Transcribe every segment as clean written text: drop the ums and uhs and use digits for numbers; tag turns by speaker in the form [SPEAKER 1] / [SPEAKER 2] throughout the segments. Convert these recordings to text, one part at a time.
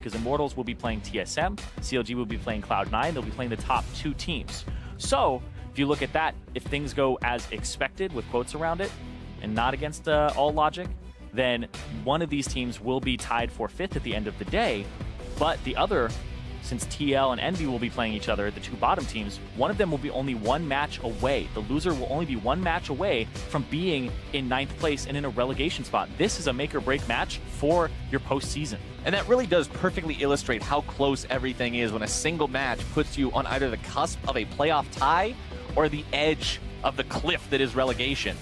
[SPEAKER 1] because Immortals will be playing TSM, CLG will be playing Cloud9, they'll be playing the top 2 teams. So, if you look at that, if things go as expected with quotes around it, and not against all logic, then one of these teams will be tied for 5th at the end of the day, but the other, since TL and Envy will be playing each other, the 2 bottom teams, one of them will be only 1 match away. The loser will only be 1 match away from being in 9th place and in a relegation spot. This is a make-or-break match for your postseason.
[SPEAKER 2] And that really does perfectly illustrate how close everything is when a single match puts you on either the cusp of a playoff tie or the edge of the cliff that is relegation.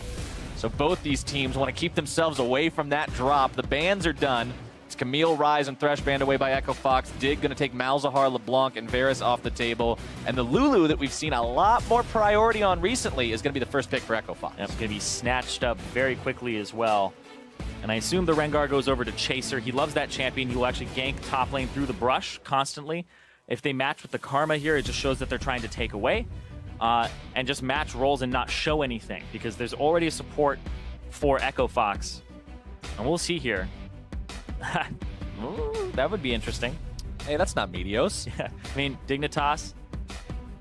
[SPEAKER 2] So both these teams want to keep themselves away from that drop. The bans are done. It's Camille, Rise, and Thresh banned away by Echo Fox. Dig going to take Malzahar, LeBlanc, and Varus off the table. And the Lulu that we've seen a lot more priority on recently is going to be the first pick for Echo Fox.
[SPEAKER 1] It's going to be snatched up very quickly as well. And I assume the Rengar goes over to Chaser. He loves that champion. He will actually gank top lane through the brush constantly. If they match with the Karma here, it just shows that they're trying to take away. And just match roles and not show anything, because there's already a support for Echo Fox. And we'll see here. Ooh, that would be interesting.
[SPEAKER 2] Hey, that's not Meteos.
[SPEAKER 1] Yeah. I mean, Dignitas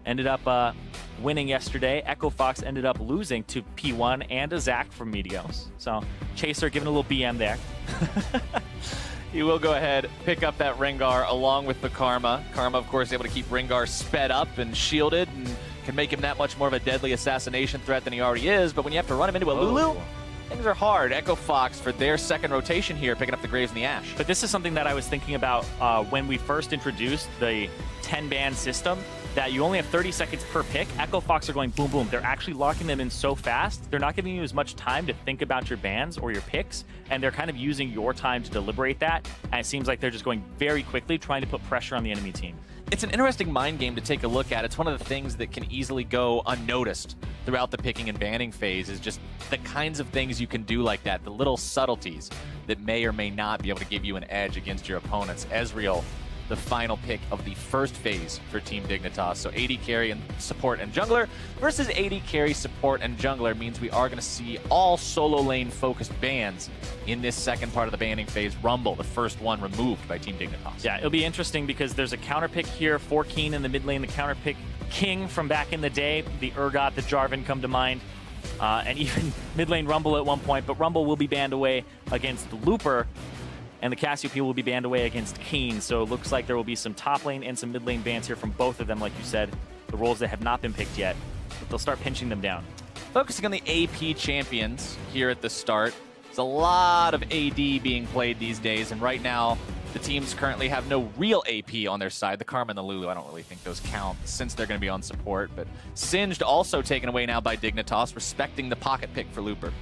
[SPEAKER 1] ended up winning yesterday. Echo Fox ended up losing to P1 and a Zac from Meteos. So Chaser giving a little BM there.
[SPEAKER 2] He will go ahead, pick up that Rengar along with the Karma. Karma, of course, able to keep Rengar sped up and shielded and can make him that much more of a deadly assassination threat than he already is. But when you have to run him into a Lulu, things are hard. Echo Fox for their second rotation here, picking up the Graves and the Ashe.
[SPEAKER 1] But this is something that I was thinking about when we first introduced the 10-ban system, that you only have 30 seconds per pick. Echo Fox are going boom, boom. They're actually locking them in so fast, they're not giving you as much time to think about your bans or your picks, and they're kind of using your time to deliberate that. And it seems like they're just going very quickly, trying to put pressure on the enemy team.
[SPEAKER 2] It's an interesting mind game to take a look at. It's one of the things that can easily go unnoticed throughout the picking and banning phase, is just the kinds of things you can do like that, the little subtleties that may or may not be able to give you an edge against your opponents. Ezreal, the final pick of the first phase for Team Dignitas. So AD carry and support and jungler versus AD carry, support, and jungler means we are going to see all solo lane focused bans in this second part of the banning phase. Rumble, the first one removed by Team Dignitas.
[SPEAKER 1] Yeah, it'll be interesting because there's a counter pick here for Keen in the mid lane, the counter pick King from back in the day, the Urgot, the Jarvan come to mind, and even mid lane Rumble at one point, but Rumble will be banned away against the Looper, and the Cassiopeia will be banned away against Keen. So it looks like there will be some top lane and some mid lane bans here from both of them, like you said, the roles that have not been picked yet, but they'll start pinching them down.
[SPEAKER 2] Focusing on the AP champions here at the start, there's a lot of AD being played these days, and right now the teams currently have no real AP on their side. The Karma and the Lulu, I don't really think those count since they're going to be on support, but Singed also taken away now by Dignitas, respecting the pocket pick for Looper.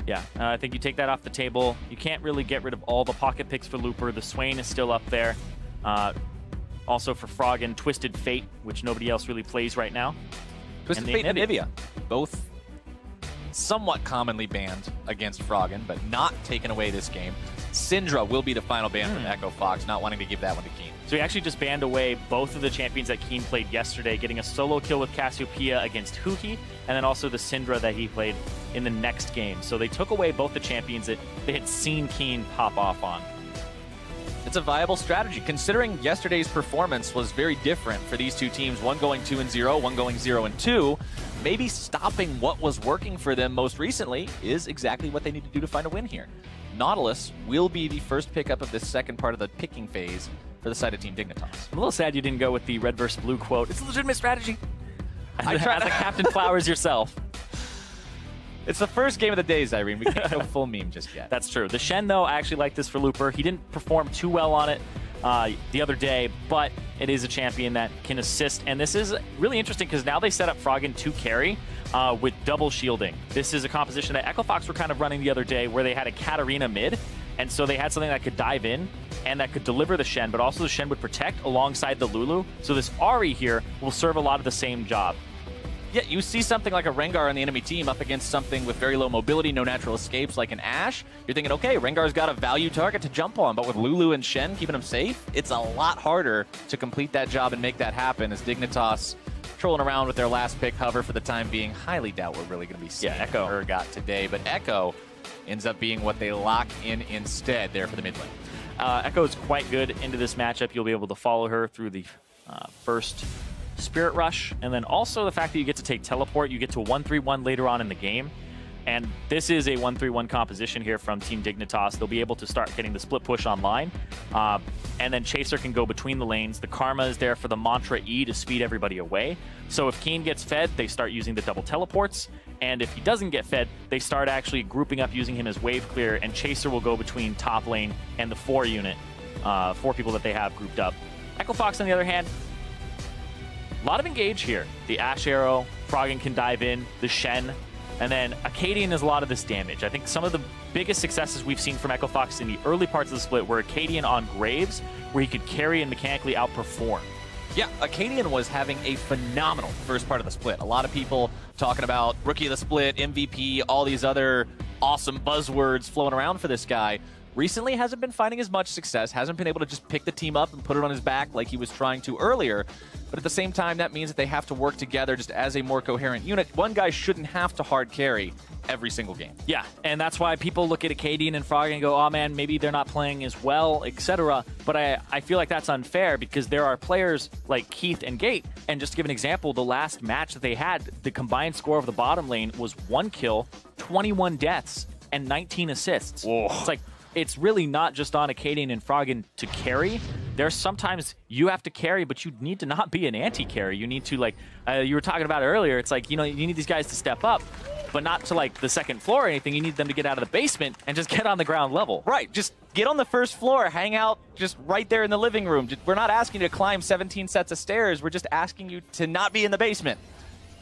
[SPEAKER 1] Yeah, I think you take that off the table. You can't really get rid of all the pocket picks for Looper. The Swain is still up there. Also for Froggen, Twisted Fate, which nobody else really plays right now.
[SPEAKER 2] Twisted Fate and Anivia, both somewhat commonly banned against Froggen, but not taken away this game. Syndra will be the final ban from Echo Fox, not wanting to give that one to Keen.
[SPEAKER 1] So he actually just banned away both of the champions that Keen played yesterday, getting a solo kill with Cassiopeia against Huhi, and then also the Syndra that he played in the next game. So they took away both the champions that they had seen Keen pop off on.
[SPEAKER 2] It's a viable strategy, considering yesterday's performance was very different for these two teams, one going 2-0, one going 0-2. Maybe stopping what was working for them most recently is exactly what they need to do to find a win here. Nautilus will be the first pickup of this second part of the picking phase for the side of Team Dignitas.
[SPEAKER 1] I'm a little sad you didn't go with the red versus blue quote. It's a legitimate strategy. As a Captain Flowers yourself.
[SPEAKER 2] It's the first game of the day, Zyrene. We can't go full meme just yet.
[SPEAKER 1] That's true. The Shen, though, I actually like this for Looper. He didn't perform too well on it the other day, but it is a champion that can assist. And this is really interesting because now they set up Froggen to carry with double shielding. This is a composition that Echo Fox were kind of running the other day where they had a Katarina mid, and so they had something that could dive in and that could deliver the Shen, but also the Shen would protect alongside the Lulu. So this Ahri here will serve a lot of the same job.
[SPEAKER 2] Yeah, you see something like a Rengar on the enemy team up against something with very low mobility, no natural escapes like an Ashe. You're thinking, okay, Rengar's got a value target to jump on, but with Lulu and Shen keeping him safe, it's a lot harder to complete that job and make that happen as Dignitas trolling around with their last pick hover for the time being. Highly doubt we're really going to be seeing
[SPEAKER 1] Echo
[SPEAKER 2] Urgot today, but Echo ends up being what they lock in instead there for the mid lane.
[SPEAKER 1] Echo is quite good into this matchup. You'll be able to follow her through the first Spirit Rush, and then also the fact that you get to take Teleport. You get to 1-3-1 later on in the game. And this is a 1-3-1 composition here from Team Dignitas. They'll be able to start getting the split push online. And then Chaser can go between the lanes. The Karma is there for the Mantra E to speed everybody away. So if Keen gets fed, they start using the double teleports. And if he doesn't get fed, they start actually grouping up using him as wave clear. And Chaser will go between top lane and the 4 unit, 4 people that they have grouped up. Echo Fox, on the other hand, a lot of engage here. The Ash Arrow, Froggen can dive in, the Shen. And then Acadian is a lot of this damage. I think some of the biggest successes we've seen from Echo Fox in the early parts of the split were Acadian on Graves, where he could carry and mechanically outperform.
[SPEAKER 2] Yeah, Acadian was having a phenomenal first part of the split. A lot of people talking about Rookie of the Split, MVP, all these other awesome buzzwords flowing around for this guy. Recently hasn't been finding as much success, hasn't been able to just pick the team up and put it on his back like he was trying to earlier. But at the same time, that means that they have to work together just as a more coherent unit. One guy shouldn't have to hard carry every single game.
[SPEAKER 1] Yeah, and that's why people look at Acadian and Froggen and go, oh man, maybe they're not playing as well, etc. But I feel like that's unfair because there are players like Keith and Gate. And just to give an example, the last match that they had, the combined score of the bottom lane was 1 kill, 21 deaths, and 19 assists.
[SPEAKER 2] Whoa.
[SPEAKER 1] It's like, it's really not just on Acadian and Froggen to carry. There's sometimes you have to carry, but you need to not be an anti-carry. You need to, like, you were talking about earlier, it's like, you know, you need these guys to step up, but not to, like, the second floor or anything. You need them to get out of the basement and just get on the ground level.
[SPEAKER 2] Right, just get on the first floor, hang out just right there in the living room. We're not asking you to climb 17 sets of stairs. We're just asking you to not be in the basement.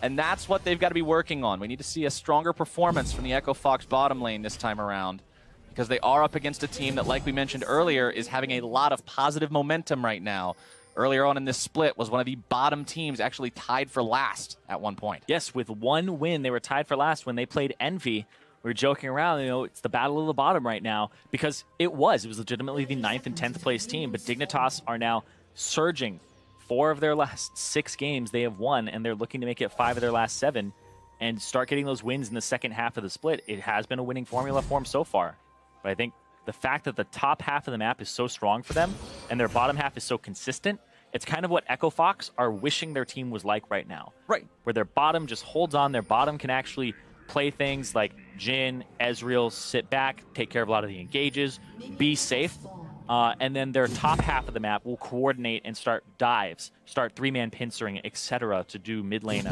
[SPEAKER 2] And that's what they've got to be working on. We need to see a stronger performance from the Echo Fox bottom lane this time around, because they are up against a team that, like we mentioned earlier, is having a lot of positive momentum right now. Earlier on in this split was one of the bottom teams actually tied for last at one point.
[SPEAKER 1] Yes, with 1 win, they were tied for last when they played Envy. We were joking around, you know, it's the battle of the bottom right now, because it was legitimately the 9th and 10th place team, but Dignitas are now surging. 4 of their last 6 games they have won, and they're looking to make it 5 of their last 7 and start getting those wins in the second half of the split. It has been a winning formula for them so far. But I think the fact that the top half of the map is so strong for them and their bottom half is so consistent, it's kind of what Echo Fox are wishing their team was like right now.
[SPEAKER 2] Right.
[SPEAKER 1] Where their bottom just holds on. Their bottom can actually play things like Jhin, Ezreal, sit back, take care of a lot of the engages, be safe. And then their top half of the map will coordinate and start dives, start 3-man pincering, etc. to do mid lane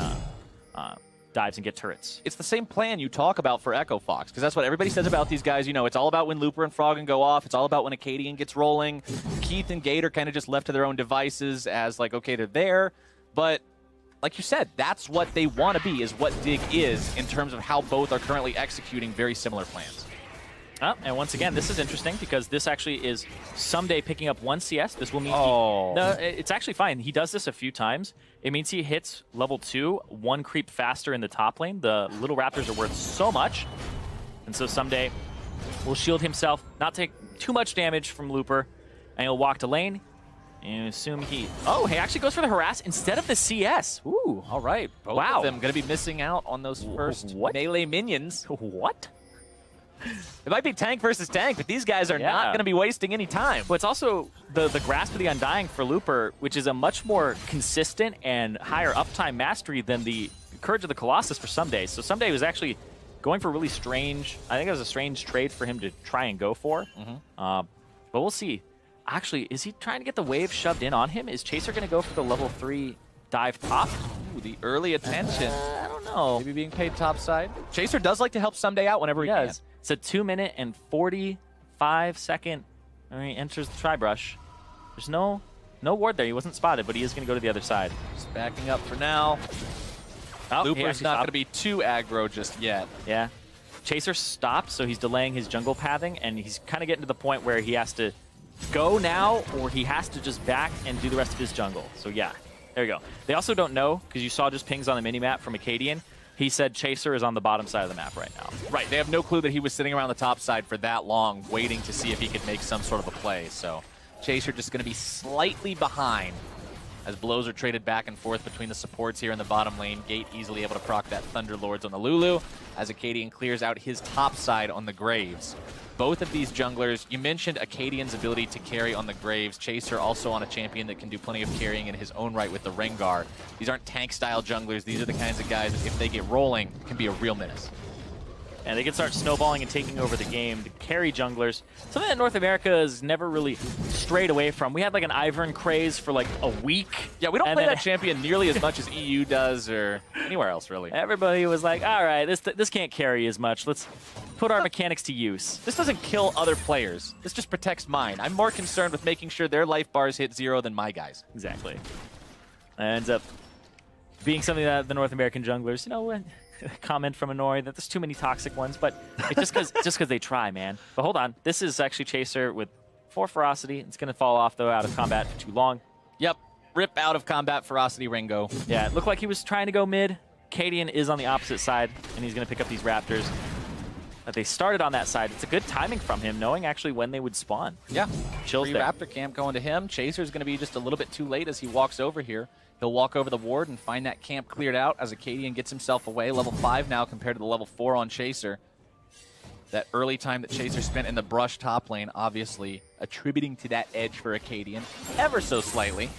[SPEAKER 1] dives and get turrets.
[SPEAKER 2] It's the same plan you talk about for Echo Fox, because that's what everybody says about these guys. You know, it's all about when Looper and Froggen go off. It's all about when Acadian gets rolling. Keith and Gate are kind of just left to their own devices as, like, okay, they're there. But like you said, that's what they want to be, is what Dig is in terms of how both are currently executing very similar plans.
[SPEAKER 1] And once again, this is interesting because this actually is Someday picking up 1 CS. This will mean no, it's actually fine. He does this a few times. It means he hits level 2, 1 creep faster in the top lane. The little raptors are worth so much. And so Someday will shield himself, not take too much damage from Looper, and he'll walk to lane and assume he... Oh, he actually goes for the harass instead of the CS. Ooh, all right.
[SPEAKER 2] Both of them going to be missing out on those first melee minions.
[SPEAKER 1] What?
[SPEAKER 2] It might be tank versus tank, but these guys are not going to be wasting any time.
[SPEAKER 1] But it's also the Grasp of the Undying for Looper, which is a much more consistent and higher uptime mastery than the Courage of the Colossus for Someday. So Someday was actually going for really strange, I think it was a strange trade for him to try and go for. But we'll see. Actually, is he trying to get the wave shoved in on him? Is Chaser going to go for the level 3 dive top?
[SPEAKER 2] Ooh, the early attention.
[SPEAKER 1] I don't know.
[SPEAKER 2] Maybe being paid top side. Chaser does like to help Someday out whenever he can.
[SPEAKER 1] It's a 2-minute and 45-second. He enters the tri-brush. There's no ward there. He wasn't spotted, but he is going to go to the other side.
[SPEAKER 2] Just backing up for now.
[SPEAKER 1] Oh,
[SPEAKER 2] Looper's not going to be too aggro just yet.
[SPEAKER 1] Yeah. Chaser stopped, so he's delaying his jungle pathing, and he's kind of getting to the point where he has to go now, or he has to just back and do the rest of his jungle. So yeah, there you go. They also don't know, because you saw just pings on the minimap from Acadian. He said Chaser is on the bottom side of the map right now.
[SPEAKER 2] Right, they have no clue that he was sitting around the top side for that long, waiting to see if he could make some sort of a play. So Chaser just going to be slightly behind as blows are traded back and forth between the supports here in the bottom lane. Gate easily able to proc that Thunder Lords on the Lulu, as Acadian clears out his top side on the Graves. Both of these junglers, you mentioned Acadian's ability to carry on the Graves. Chaser also on a champion that can do plenty of carrying in his own right with the Rengar. These aren't tank-style junglers. These are the kinds of guys that, if they get rolling, can be a real menace.
[SPEAKER 1] And they can start snowballing and taking over the game to carry junglers. Something that North America has never really strayed away from. We had like an Ivern craze for like a week.
[SPEAKER 2] Yeah, we don't play that champion nearly as much as EU does or anywhere else, really.
[SPEAKER 1] Everybody was like, all right, this can't carry as much. Let's put our mechanics to use.
[SPEAKER 2] This doesn't kill other players. This just protects mine. I'm more concerned with making sure their life bars hit 0 than my guys.
[SPEAKER 1] Exactly. And ends up being something that the North American junglers, you know, comment from Annoy that there's too many toxic ones, but it's just because they try, man. But hold on, this is actually Chaser with 4 ferocity. It's going to fall off, though, out of combat for too long.
[SPEAKER 2] Yep, rip out of combat ferocity Ringo.
[SPEAKER 1] Yeah, it looked like he was trying to go mid. Acadian is on the opposite side, and he's going to pick up these Raptors. But they started on that side. It's a good timing from him, knowing actually when they would spawn.
[SPEAKER 2] Yeah,
[SPEAKER 1] Chills
[SPEAKER 2] free Raptor camp going to him. Chaser's going to be just a little bit too late as he walks over here. He'll walk over the ward and find that camp cleared out as Acadian gets himself away. Level 5 now compared to the level 4 on Chaser. That early time that Chaser spent in the brush top lane, obviously attributing to that edge for Acadian ever so slightly.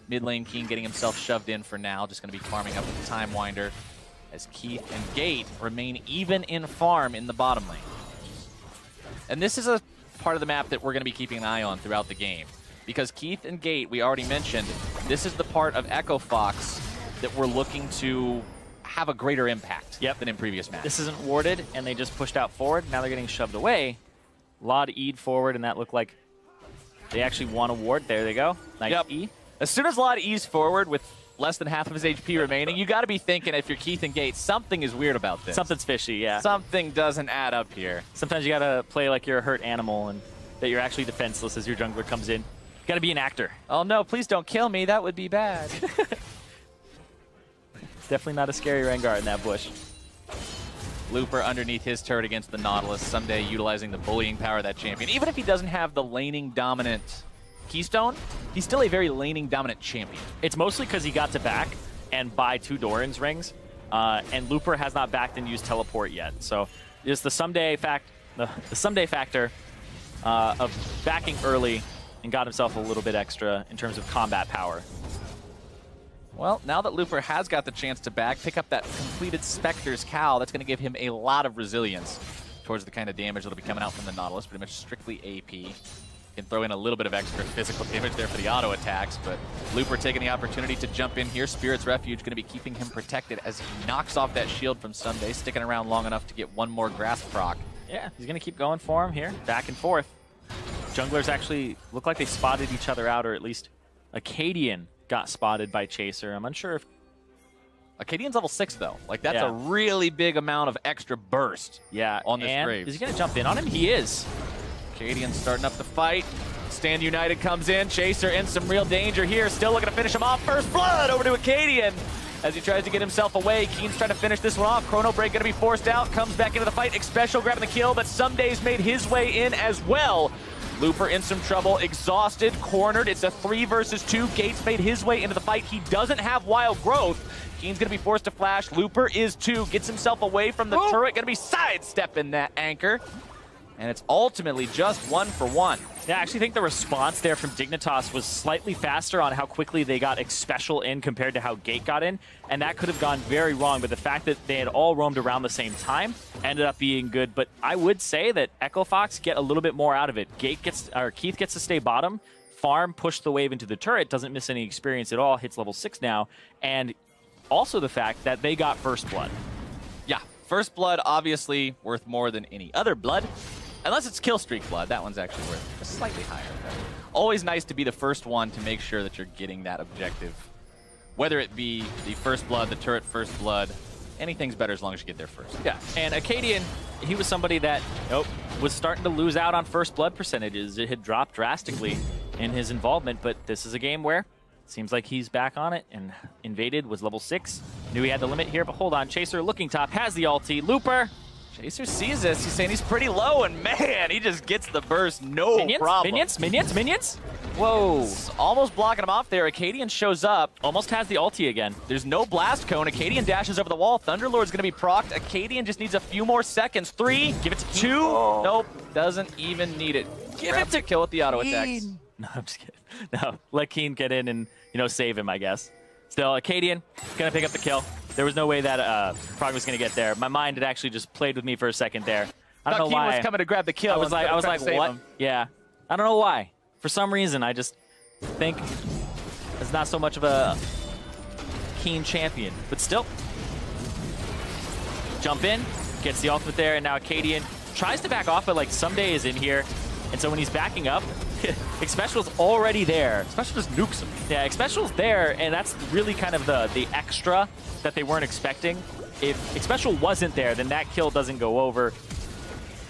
[SPEAKER 2] Mid lane Keen getting himself shoved in for now. Just going to be farming up with the Time Winder as Keith and Gate remain even in farm in the bottom lane. And this is a part of the map that we're going to be keeping an eye on throughout the game. Because Keith and Gate, we already mentioned, this is the part of Echo Fox that we're looking to have a greater impact than in previous matches.
[SPEAKER 1] This isn't warded, and they just pushed out forward. Now they're getting shoved away. Laud E'd forward, and that looked like they actually won a ward. There they go. Nice E.
[SPEAKER 2] As soon as Laud E's forward with less than half of his HP remaining, you got to be thinking, if you're Keith and Gate, something is weird about this.
[SPEAKER 1] Something's fishy, yeah.
[SPEAKER 2] Something doesn't add up here.
[SPEAKER 1] Sometimes you got to play like you're a hurt animal and that you're actually defenseless as your jungler comes in. Got to be an actor.
[SPEAKER 2] Oh no, please don't kill me. That would be bad.
[SPEAKER 1] Definitely not a scary Rengar in that bush.
[SPEAKER 2] Looper underneath his turret against the Nautilus, someday utilizing the bullying power of that champion. Even if he doesn't have the laning dominant keystone, he's still a very laning dominant champion.
[SPEAKER 1] It's mostly because he got to back and buy 2 Doran's rings, and Looper has not backed and used teleport yet. So it's the someday factor of backing early and got himself a little bit extra in terms of combat power.
[SPEAKER 2] Well, now that Looper has got the chance to back, pick up that completed Spectre's Cowl, that's going to give him a lot of resilience towards the kind of damage that'll be coming out from the Nautilus, pretty much strictly AP. Can throw in a little bit of extra physical damage there for the auto attacks, but Looper taking the opportunity to jump in here. Spirit's Refuge going to be keeping him protected as he knocks off that shield from Sunday, sticking around long enough to get one more grasp proc.
[SPEAKER 1] Yeah, he's going to keep going for him here, back and forth. Junglers actually look like they spotted each other out, or at least Acadian got spotted by Chaser. I'm unsure if...
[SPEAKER 2] Acadian's level 6, though. Like, that's a really big amount of extra burst on this Graves.
[SPEAKER 1] Is he going to jump in on him? He is.
[SPEAKER 2] Acadian starting up the fight. Stand United comes in. Chaser in some real danger here. Still looking to finish him off. First blood over to Acadian as he tries to get himself away. Keen's trying to finish this one off. Chrono Break going to be forced out. Comes back into the fight. Xpecial grabbing the kill, but Someday's made his way in as well. Looper in some trouble, exhausted, cornered. It's a 3 versus 2. Gates made his way into the fight. He doesn't have Wild Growth. Keen's going to be forced to flash. Looper is 2. Gets himself away from the turret. Going to be sidestepping that anchor. And it's ultimately just 1 for 1.
[SPEAKER 1] Yeah, I actually think the response there from Dignitas was slightly faster on how quickly they got Xpecial in compared to how Gate got in, and that could have gone very wrong, but the fact that they had all roamed around the same time ended up being good. But I would say that Echo Fox get a little bit more out of it. Keith gets to stay bottom, farm, push the wave into the turret, doesn't miss any experience at all, hits level 6 now, and also the fact that they got First Blood.
[SPEAKER 2] Yeah, First Blood obviously worth more than any other blood. Unless it's kill streak blood, that one's actually worth slightly higher. Always nice to be the first one to make sure that you're getting that objective. Whether it be the first blood, the turret first blood, anything's better as long as you get there first.
[SPEAKER 1] Yeah, and Acadian, he was somebody that was starting to lose out on first blood percentages. It had dropped drastically in his involvement, but this is a game where it seems like he's back on it, and Invaded was level 6. Knew he had the limit here, but hold on. Chaser looking top, has the ulti. Looper
[SPEAKER 2] Chaser sees this. He's saying he's pretty low, and man, he just gets the burst. No problem.
[SPEAKER 1] Minions.
[SPEAKER 2] Whoa. It's almost blocking him off there. Acadian shows up.
[SPEAKER 1] Almost has the ulti again.
[SPEAKER 2] There's no blast cone. Acadian dashes over the wall. Thunderlord's going to be procced. Acadian just needs a few more seconds. 3. Give it to 2. Oh. Nope. Doesn't even need it. Give it to kill with the auto attacks.
[SPEAKER 1] No, I'm just kidding. No, let Keen get in and, save him, I guess. Still, Acadian going to pick up the kill. There was no way that Frog was going to get there. My mind had actually just played with me for a second there. I don't know why.
[SPEAKER 2] Keen was coming to grab the kill.
[SPEAKER 1] I was like, what? Yeah. I don't know why. For some reason, I just think it's not so much of a Keen champion. But still, jump in, gets the ultimate there, and now Acadian tries to back off, but like Someday is in here. And so when he's backing up, Xpecial's already there.
[SPEAKER 2] Xpecial just nukes him.
[SPEAKER 1] Yeah, Xpecial's there, and that's really kind of the extra that they weren't expecting. If Xpecial wasn't there, then that kill doesn't go over.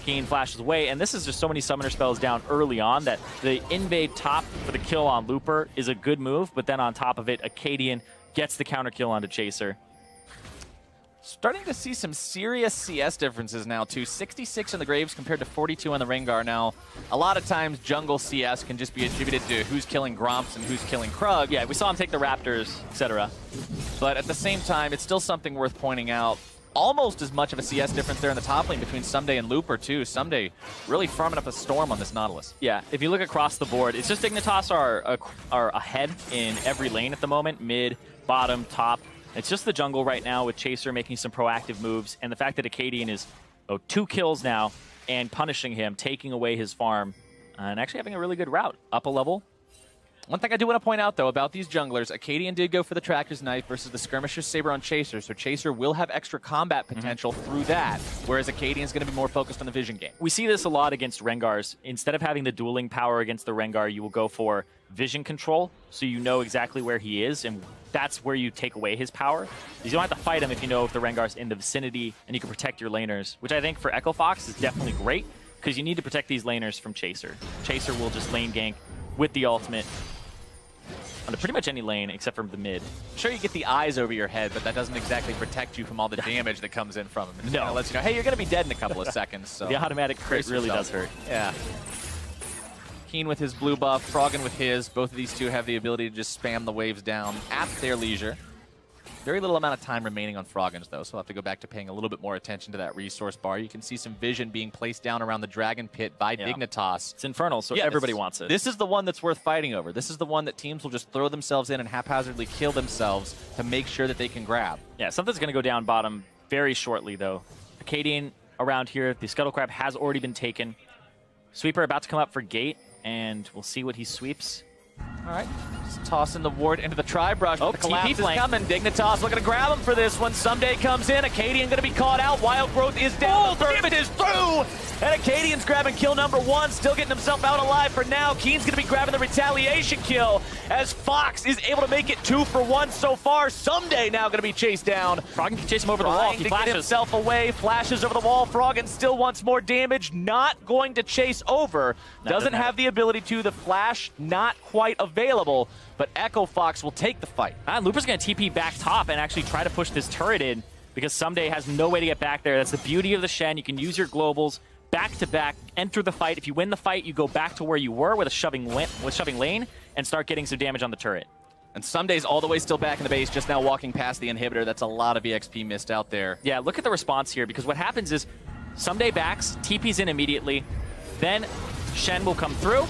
[SPEAKER 1] Keen flashes away, and this is just so many summoner spells down early on that the invade top for the kill on Looper is a good move, but then on top of it, Acadian gets the counter kill onto Chaser.
[SPEAKER 2] Starting to see some serious CS differences now, too. 66 in the Graves compared to 42 on the Rengar. Now, a lot of times jungle CS can just be attributed to who's killing Gromps and who's killing Krug.
[SPEAKER 1] Yeah, we saw him take the Raptors, etc.
[SPEAKER 2] But at the same time, it's still something worth pointing out. Almost as much of a CS difference there in the top lane between Someday and Looper, too. Someday really farming up a storm on this Nautilus.
[SPEAKER 1] Yeah, if you look across the board, it's just Dignitas are ahead in every lane at the moment. Mid, bottom, top. It's just the jungle right now with Chaser making some proactive moves, and the fact that Acadian is 2 kills now and punishing him, taking away his farm, and actually having a really good route up a level.
[SPEAKER 2] One thing I do want to point out, though, about these junglers, Acadian did go for the Tractor's Knife versus the Skirmisher's Saber on Chaser, so Chaser will have extra combat potential through that, whereas Acadian's going to be more focused on the vision game.
[SPEAKER 1] We see this a lot against Rengars. Instead of having the dueling power against the Rengar, you will go for vision control, so you know exactly where he is, and that's where you take away his power. You don't have to fight him if you know if the Rengar's in the vicinity, and you can protect your laners, which I think for Echo Fox is definitely great, because you need to protect these laners from Chaser. Chaser will just lane gank with the ultimate onto pretty much any lane except for the mid.
[SPEAKER 2] Sure, you get the eyes over your head, but that doesn't exactly protect you from all the damage that comes in from him. It just lets you know, hey, you're going to be dead in a couple of seconds. So
[SPEAKER 1] the automatic crit really does hurt.
[SPEAKER 2] Yeah. Keen with his blue buff, Froggen with his. Both of these two have the ability to just spam the waves down at their leisure. Very little amount of time remaining on Froggen's, though, so we'll have to go back to paying a little bit more attention to that resource bar. You can see some vision being placed down around the Dragon Pit by Dignitas.
[SPEAKER 1] It's infernal, so everybody wants it.
[SPEAKER 2] This is the one that's worth fighting over. This is the one that teams will just throw themselves in and haphazardly kill themselves to make sure that they can grab.
[SPEAKER 1] Yeah, something's going to go down bottom very shortly, though. Acadian around here. The Scuttle Crab has already been taken. Sweeper about to come up for gate, and we'll see what he sweeps.
[SPEAKER 2] All right, just tossing the ward into the tri-brush.
[SPEAKER 1] Oh,
[SPEAKER 2] the collapse
[SPEAKER 1] TP
[SPEAKER 2] is coming. Dignitas looking to grab him for this one. Someday comes in. Acadian going to be caught out. Wild Growth is down. The Perfect is through. And Acadian's grabbing kill number 1. Still getting himself out alive for now. Keen's going to be grabbing the retaliation kill as Fox is able to make it 2 for 1 so far. Someday now going to be chased down.
[SPEAKER 1] Froggen can chase him over the wall. He
[SPEAKER 2] flashes. Get himself away. Flashes over the wall. Froggen still wants more damage. Not going to chase over. Doesn't have the ability to. The flash not quite available. But Echo Fox will take the fight.
[SPEAKER 1] Looper's going to TP back top and actually try to push this turret in because Someday has no way to get back there. That's the beauty of the Shen. You can use your globals back-to-back, enter the fight. If you win the fight, you go back to where you were with a shoving lane and start getting some damage on the turret.
[SPEAKER 2] And Someday's all the way still back in the base, just now walking past the inhibitor. That's a lot of EXP missed out there.
[SPEAKER 1] Yeah, look at the response here, because what happens is Someday backs, TP's in immediately, then Shen will come through.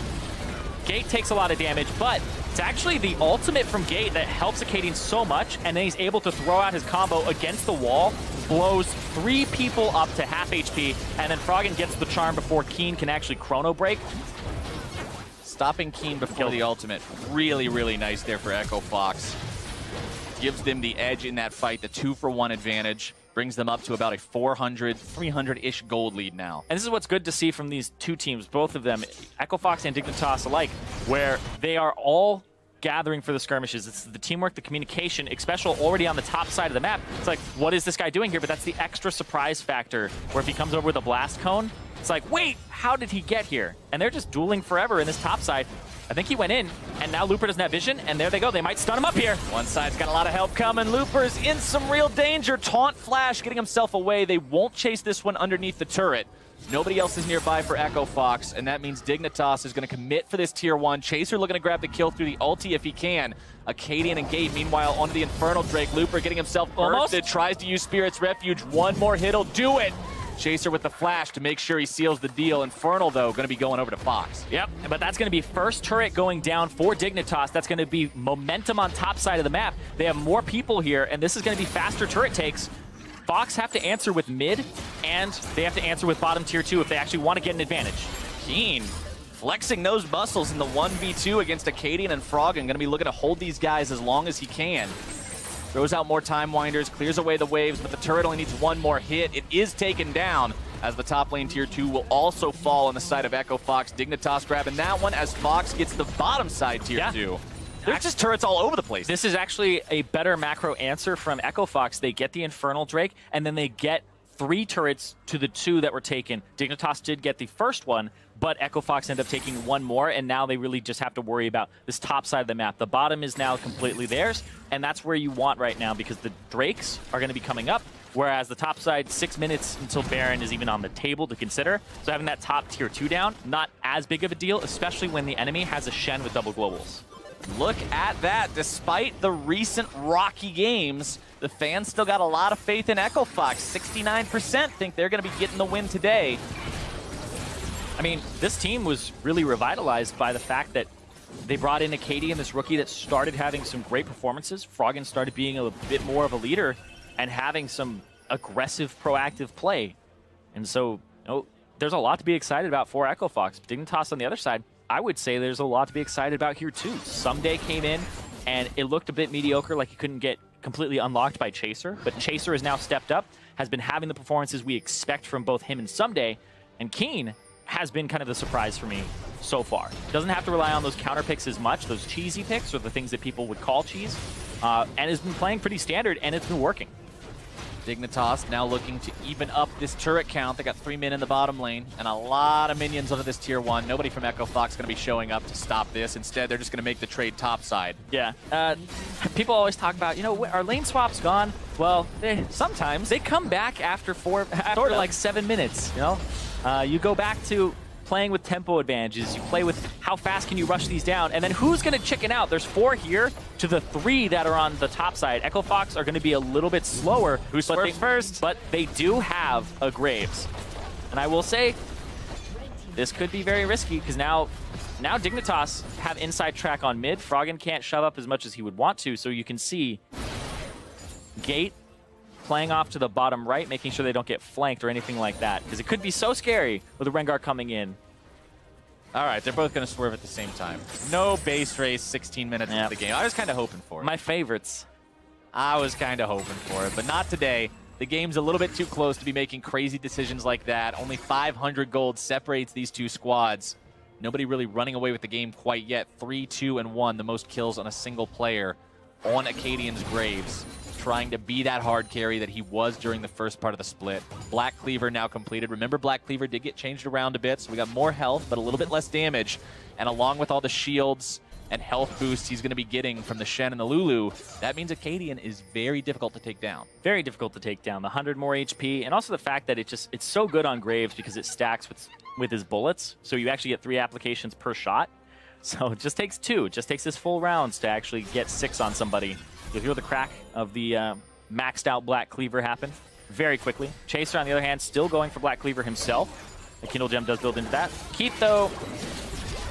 [SPEAKER 1] Gate takes a lot of damage, but it's actually the ultimate from Gate that helps Acadian so much, and then he's able to throw out his combo against the wall, blows 3 people up to half HP, and then Froggen gets the charm before Keen can actually chrono break.
[SPEAKER 2] Stopping Keen before the ultimate. Really, really nice there for Echo Fox. Gives them the edge in that fight, the 2 for 1 advantage. Brings them up to about a 400, 300-ish gold lead now.
[SPEAKER 1] And this is what's good to see from these two teams, both of them, Echo Fox and Dignitas alike, where they are all gathering for the skirmishes. It's the teamwork, the communication, Xpecial already on the top side of the map. It's like, what is this guy doing here? But that's the extra surprise factor, where if he comes over with a blast cone, it's like, wait, how did he get here? And they're just dueling forever in this top side. I think he went in, and now Looper doesn't have vision, and there they go. They might stun him up here.
[SPEAKER 2] One side's got a lot of help coming. Looper's in some real danger. Taunt Flash getting himself away. They won't chase this one underneath the turret. Nobody else is nearby for Echo Fox, and that means Dignitas is going to commit for this tier 1. Chaser looking to grab the kill through the ulti if he can. Acadian and Gate, meanwhile, onto the Infernal Drake. Looper getting himself bursted, tries to use Spirit's Refuge. One more hit'll do it. Chaser with the flash to make sure he seals the deal. Infernal, though, going to be going over to Fox.
[SPEAKER 1] Yep, but that's going to be first turret going down for Dignitas. That's going to be momentum on top side of the map. They have more people here, and this is going to be faster turret takes. Fox have to answer with mid, and they have to answer with bottom tier 2 if they actually want to get an advantage.
[SPEAKER 2] Keen flexing those muscles in the 1v2 against Acadian and Froggen. Going to be looking to hold these guys as long as he can. Throws out more Time Winders, clears away the waves, but the turret only needs one more hit. It is taken down as the top lane tier 2 will also fall on the side of Echo Fox. Dignitas grabbing that one as Fox gets the bottom side tier 2. There's just turrets all over the place.
[SPEAKER 1] This is actually a better macro answer from Echo Fox. They get the Infernal Drake, and then they get 3 turrets to the 2 that were taken. Dignitas did get the first one, but Echo Fox ended up taking 1 more, and now they really just have to worry about this top side of the map. The bottom is now completely theirs, and that's where you want right now because the Drakes are going to be coming up, whereas the top side, 6 minutes until Baron is even on the table to consider. So having that top tier 2 down, not as big of a deal, especially when the enemy has a Shen with double globals.
[SPEAKER 2] Look at that. Despite the recent rocky games, the fans still got a lot of faith in Echo Fox. 69% think they're going to be getting the win today.
[SPEAKER 1] I mean, this team was really revitalized by the fact that they brought in Acadian, this rookie that started having some great performances. Froggen started being a bit more of a leader and having some aggressive, proactive play. And so, there's a lot to be excited about for Echo Fox. Dignitas on the other side, I would say there's a lot to be excited about here too. Someday came in and it looked a bit mediocre, like he couldn't get completely unlocked by Chaser, but Chaser has now stepped up, has been having the performances we expect from both him and Someday, and Keen has been kind of the surprise for me so far. Doesn't have to rely on those counter picks as much, those cheesy picks, or the things that people would call cheese, and has been playing pretty standard, and it's been working.
[SPEAKER 2] Dignitas now looking to even up this turret count. They got 3 men in the bottom lane and a lot of minions onto this tier 1. Nobody from Echo Fox going to be showing up to stop this. Instead, they're just going to make the trade topside.
[SPEAKER 1] Yeah. People always talk about, our lane swap's gone. Well, sometimes they come back after like 7 minutes, you go back to playing with tempo advantages. You play with how fast can you rush these down, and then who's going to chicken out? There's 4 here to the 3 that are on the top side. Echo Fox are going to be a little bit slower.
[SPEAKER 2] Who swerves first?
[SPEAKER 1] But they do have a Graves. And I will say, this could be very risky, because now Dignitas have inside track on mid. Froggen can't shove up as much as he would want to, so you can see Gate playing off to the bottom right, making sure they don't get flanked or anything like that, because it could be so scary with the Rengar coming in.
[SPEAKER 2] All right, they're both going to swerve at the same time. No base race, 16 minutes into the game. I was kind of hoping for it.
[SPEAKER 1] My favorites.
[SPEAKER 2] I was kind of hoping for it, but not today. The game's a little bit too close to be making crazy decisions like that. Only 500 gold separates these 2 squads. Nobody really running away with the game quite yet. 3, 2, and 1, the most kills on a single player on Acadian's Graves, trying to be that hard carry that he was during the first part of the split. Black Cleaver now completed. Remember, Black Cleaver did get changed around a bit, so we got more health, but a little bit less damage. And along with all the shields and health boosts he's going to be getting from the Shen and the Lulu, that means Acadian is very difficult to take down.
[SPEAKER 1] Very difficult to take down. The 100 more HP, and also the fact that it's so good on Graves because it stacks with his bullets, so you actually get 3 applications per shot. So it just takes 2. It just takes this full rounds to actually get 6 on somebody. You'll hear the crack of the maxed out Black Cleaver happen very quickly. Chaser, on the other hand, still going for Black Cleaver himself. The Kindle Gem does build into that. Keith, though,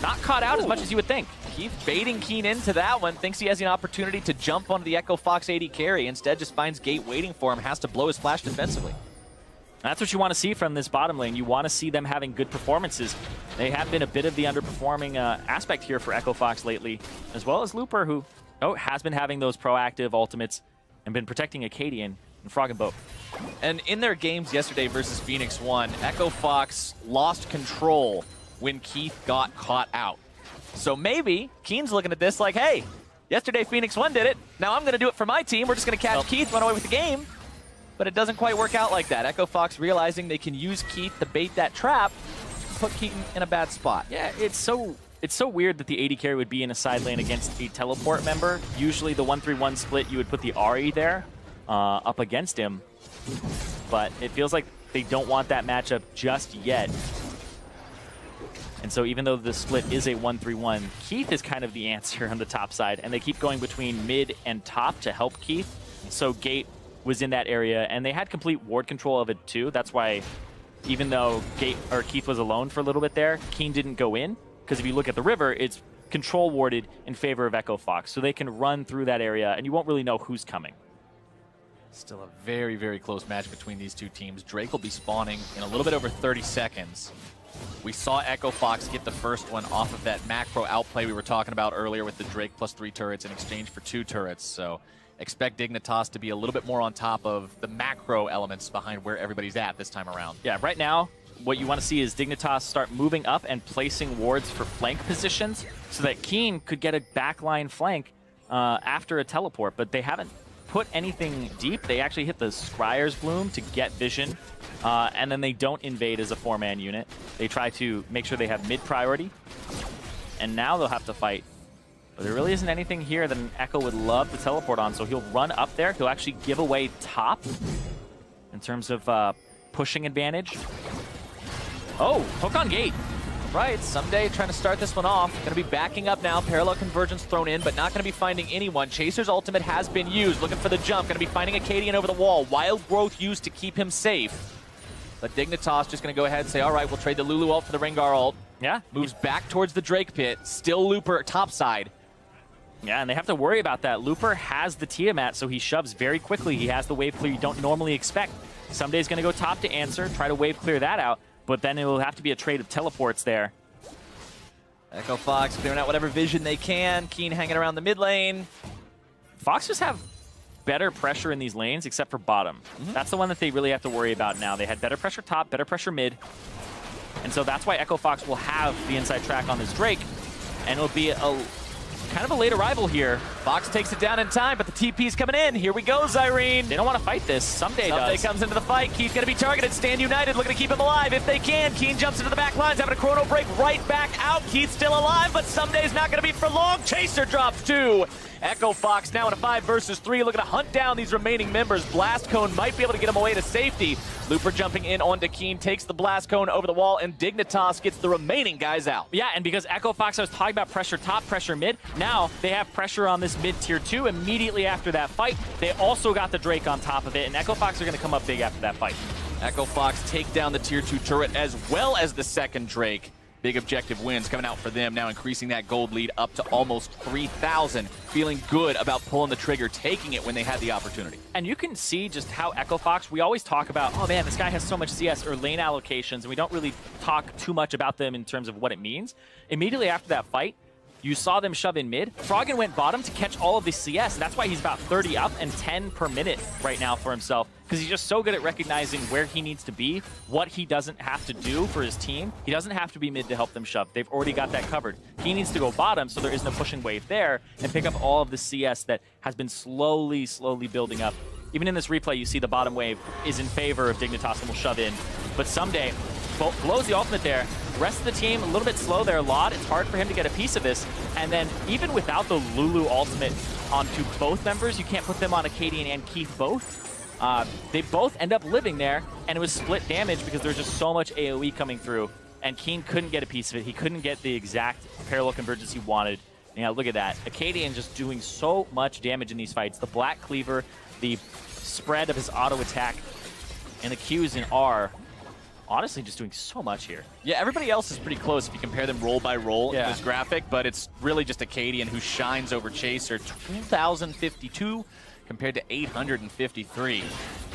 [SPEAKER 1] not caught out as much as you would think.
[SPEAKER 2] Keith baiting Keen into that one. Thinks he has an opportunity to jump onto the Echo Fox AD carry. Instead, just finds Gate waiting for him. Has to blow his flash defensively.
[SPEAKER 1] That's what you want to see from this bottom lane. You want to see them having good performances. They have been a bit of the underperforming aspect here for Echo Fox lately, as well as Looper, who has been having those proactive ultimates and been protecting Acadian and Froggen both.
[SPEAKER 2] And in their games yesterday versus Phoenix 1, Echo Fox lost control when Keith got caught out. So maybe Keen's looking at this like, hey, yesterday Phoenix 1 did it. Now I'm going to do it for my team. We're just going to catch Keith, run away with the game. But it doesn't quite work out like that. Echo Fox realizing they can use Keith to bait that trap, put Keaton in a bad spot.
[SPEAKER 1] Yeah, it's so it's so weird that the AD carry would be in a side lane against a teleport member. Usually the 1-3-1 split, you would put the Ahri there up against him. But it feels like they don't want that matchup just yet. And so even though the split is a 1-3-1, Keith is kind of the answer on the top side. And they keep going between mid and top to help Keith. So Gate was in that area, and they had complete ward control of it too. That's why even though Keith was alone for a little bit there, Keen didn't go in. Because if you look at the river, it's control warded in favor of Echo Fox. So they can run through that area, and you won't really know who's coming.
[SPEAKER 2] Still a very, very close match between these two teams. Drake will be spawning in a little bit over 30 seconds. We saw Echo Fox get the first one off of that macro outplay we were talking about earlier with the Drake plus 3 turrets in exchange for 2 turrets. So expect Dignitas to be a little bit more on top of the macro elements behind where everybody's at this time around.
[SPEAKER 1] Yeah, right now, what you want to see is Dignitas start moving up and placing wards for flank positions so that Keen could get a backline flank after a teleport, but they haven't put anything deep. They actually hit the Scryer's Bloom to get vision, and then they don't invade as a 4-man unit. They try to make sure they have mid priority, and now they'll have to fight. But there really isn't anything here that an Echo would love to teleport on, so he'll run up there. He'll actually give away top in terms of pushing advantage. Oh, hook on Gate.
[SPEAKER 2] Right, Someday trying to start this one off. Going to be backing up now. Parallel convergence thrown in, but not going to be finding anyone. Chaser's ultimate has been used. Looking for the jump. Going to be finding Acadian over the wall. Wild Growth used to keep him safe. But Dignitas just going to go ahead and say, all right, we'll trade the Lulu ult for the Rengar ult.
[SPEAKER 1] Yeah.
[SPEAKER 2] Moves back towards the Drake pit. Still Looper topside.
[SPEAKER 1] Yeah, and they have to worry about that. Looper has the Tiamat, so he shoves very quickly. He has the wave clear you don't normally expect. Someday's going to go top to answer, try to wave clear that out. But then it will have to be a trade of teleports there.
[SPEAKER 2] Echo Fox clearing out whatever vision they can. Keen hanging around the mid lane.
[SPEAKER 1] Fox just have better pressure in these lanes, except for bottom. That's the one that they really have to worry about now. They had better pressure top, better pressure mid. And so that's why Echo Fox will have the inside track on this Drake. And it'll be a kind of a late arrival here.
[SPEAKER 2] Fox takes it down in time, but the TP's coming in. Here we go, Zyrene.
[SPEAKER 1] They don't want to fight this. Someday
[SPEAKER 2] comes into the fight. Keith's going to be targeted. Stand United looking to keep him alive if they can. Keen jumps into the back lines, having a chrono break right back out. Keith's still alive, but Someday's not going to be for long. Chaser drops 2. Echo Fox now in a 5 versus 3, looking to hunt down these remaining members. Blast Cone might be able to get him away to safety. Looper jumping in onto Keen, takes the Blast Cone over the wall, and Dignitas gets the remaining guys out.
[SPEAKER 1] Yeah, and because Echo Fox, I was talking about pressure top, pressure mid, now they have pressure on this mid tier 2 immediately after that fight. They also got the Drake on top of it, and Echo Fox are going to come up big after that fight.
[SPEAKER 2] Echo Fox take down the tier 2 turret as well as the second Drake. Big objective wins coming out for them, now increasing that gold lead up to almost 3,000. Feeling good about pulling the trigger, taking it when they had the opportunity.
[SPEAKER 1] And you can see just how Echo Fox, we always talk about, oh man, this guy has so much CS or lane allocations, and we don't really talk too much about them in terms of what it means. Immediately after that fight, you saw them shove in mid. Froggen went bottom to catch all of the CS, and that's why he's about 30 up and 10 per minute right now for himself, because he's just so good at recognizing where he needs to be, what he doesn't have to do for his team. He doesn't have to be mid to help them shove. They've already got that covered. He needs to go bottom so there isn't a pushing wave there and pick up all of the CS that has been slowly building up. Even in this replay, you see the bottom wave is in favor of Dignitas and will shove in. But Someday blows the ultimate there. The rest of the team, a little bit slow there, Laud. It's hard for him to get a piece of this. And then even without the Lulu ultimate onto both members, you can't put them on Acadian and Keith both. They both end up living there, and it was split damage because there was just so much AoE coming through. And Keen couldn't get a piece of it. He couldn't get the exact parallel convergence he wanted. Yeah, look at that. Acadian just doing so much damage in these fights. The Black Cleaver, the spread of his auto attack, and the Qs in R. Honestly, just doing so much here.
[SPEAKER 2] Yeah, everybody else is pretty close if you compare them roll by roll in this graphic, but it's really just Acadian who shines over Chaser. 2,052 compared to 853.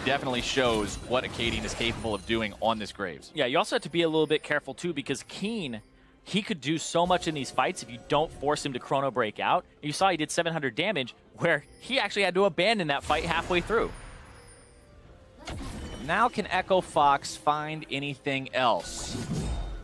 [SPEAKER 2] Definitely shows what Acadian is capable of doing on this Graves.
[SPEAKER 1] Yeah, you also have to be a little bit careful too, because Keen, he could do so much in these fights if you don't force him to chrono break out. You saw he did 700 damage, where he actually had to abandon that fight halfway through.
[SPEAKER 2] Now can Echo Fox find anything else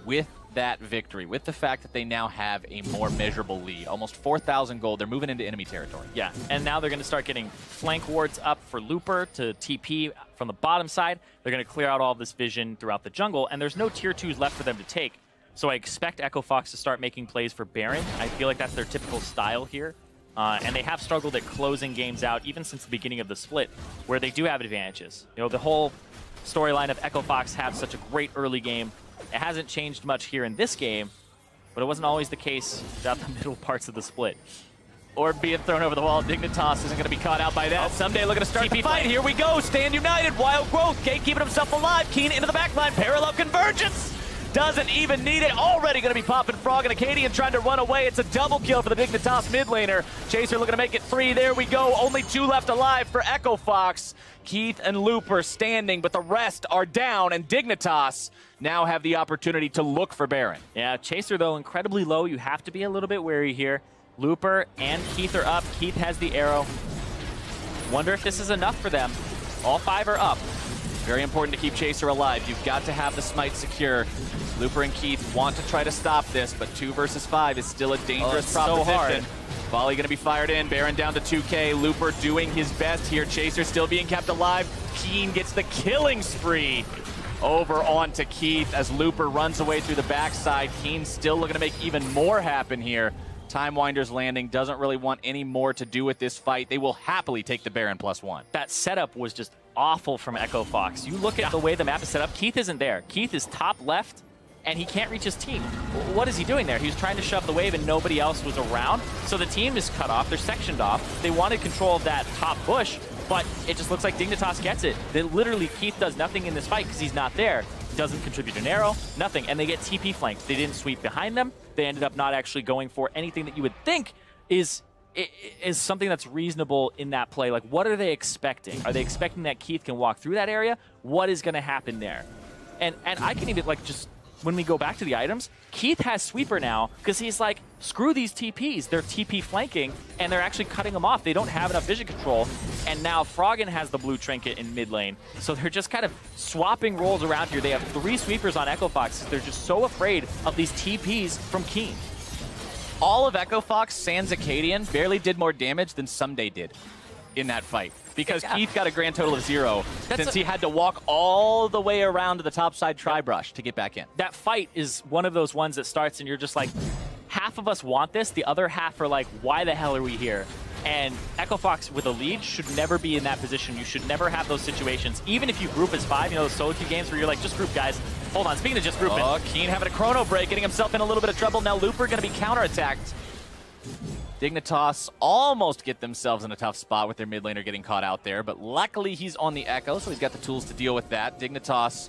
[SPEAKER 2] with that victory, with the fact that they now have a more measurable lead? Almost 4,000 gold. They're moving into enemy territory.
[SPEAKER 1] Yeah, and now they're going to start getting flank wards up for Looper to TP from the bottom side. They're going to clear out all of this vision throughout the jungle, and there's no tier 2s left for them to take. So I expect Echo Fox to start making plays for Baron. I feel like that's their typical style here. And they have struggled at closing games out even since the beginning of the split, where they do have advantages. You know, the whole storyline of Echo Fox have such a great early game. It hasn't changed much here in this game, but it wasn't always the case throughout the middle parts of the split.
[SPEAKER 2] Or being thrown over the wall. Dignitas isn't going to be caught out by that. Someday looking to start the fight. Here we go. Stand united. Wild Growth. Gate keeping himself alive. Keen into the backline. Parallel convergence. Doesn't even need it. Already going to be popping Frog and Acadian trying to run away. It's a double kill for the Dignitas mid laner. Chaser looking to make it 3. There we go. Only 2 left alive for Echo Fox. Keith and Looper standing, but the rest are down, and Dignitas now have the opportunity to look for Baron.
[SPEAKER 1] Yeah, Chaser, though, incredibly low. You have to be a little bit wary here. Looper and Keith are up. Keith has the arrow. Wonder if this is enough for them. All 5 are up.
[SPEAKER 2] Very important to keep Chaser alive. You've got to have the smite secure. Looper and Keith want to try to stop this, but 2 versus 5 is still a dangerous proposition.
[SPEAKER 1] So hard.
[SPEAKER 2] Volley going to be fired in. Baron down to 2K. Looper doing his best here. Chaser still being kept alive. Keen gets the killing spree over onto Keith as Looper runs away through the backside. Keen still looking to make even more happen here. Time Winder's landing doesn't really want any more to do with this fight. They will happily take the Baron +1.
[SPEAKER 1] That setup was just awful from Echo Fox. You look at the way the map is set up, Keith isn't there. Keith is top left, and he can't reach his team. What is he doing there? He was trying to shove the wave, and nobody else was around. So the team is cut off. They're sectioned off. They wanted control of that top bush, but it just looks like Dignitas gets it. That literally Keith does nothing in this fight because he's not there. Doesn't contribute an arrow, nothing. And they get TP flanked. They didn't sweep behind them. They ended up not actually going for anything that you would think is something that's reasonable in that play. Like, what are they expecting? Are they expecting that Keith can walk through that area? What is going to happen there? And I can even, like, just when we go back to the items, Keith has sweeper now because he's like, screw these TPs. They're TP flanking, and they're actually cutting them off. They don't have enough vision control. And now Froggen has the blue trinket in mid lane. So they're just kind of swapping roles around here. They have 3 sweepers on Echo Fox. They're just so afraid of these TPs from Keen.
[SPEAKER 2] All of Echo Fox sans Acadian barely did more damage than Someday did in that fight. Because Keith got a grand total of 0 since he had to walk all the way around to the top side tri-brush to get back in.
[SPEAKER 1] That fight is one of those ones that starts and you're just like, half of us want this, the other half are like, why the hell are we here? And Echo Fox with a lead should never be in that position. You should never have those situations. Even if you group as 5, you know, those solo queue games where you're like, just group, guys. Hold on, speaking of just grouping.
[SPEAKER 2] Oh, Keen having a chrono break, getting himself in a little bit of trouble. Now Looper going to be counterattacked. Dignitas almost get themselves in a tough spot with their mid laner getting caught out there, but luckily he's on the Echo, so he's got the tools to deal with that. Dignitas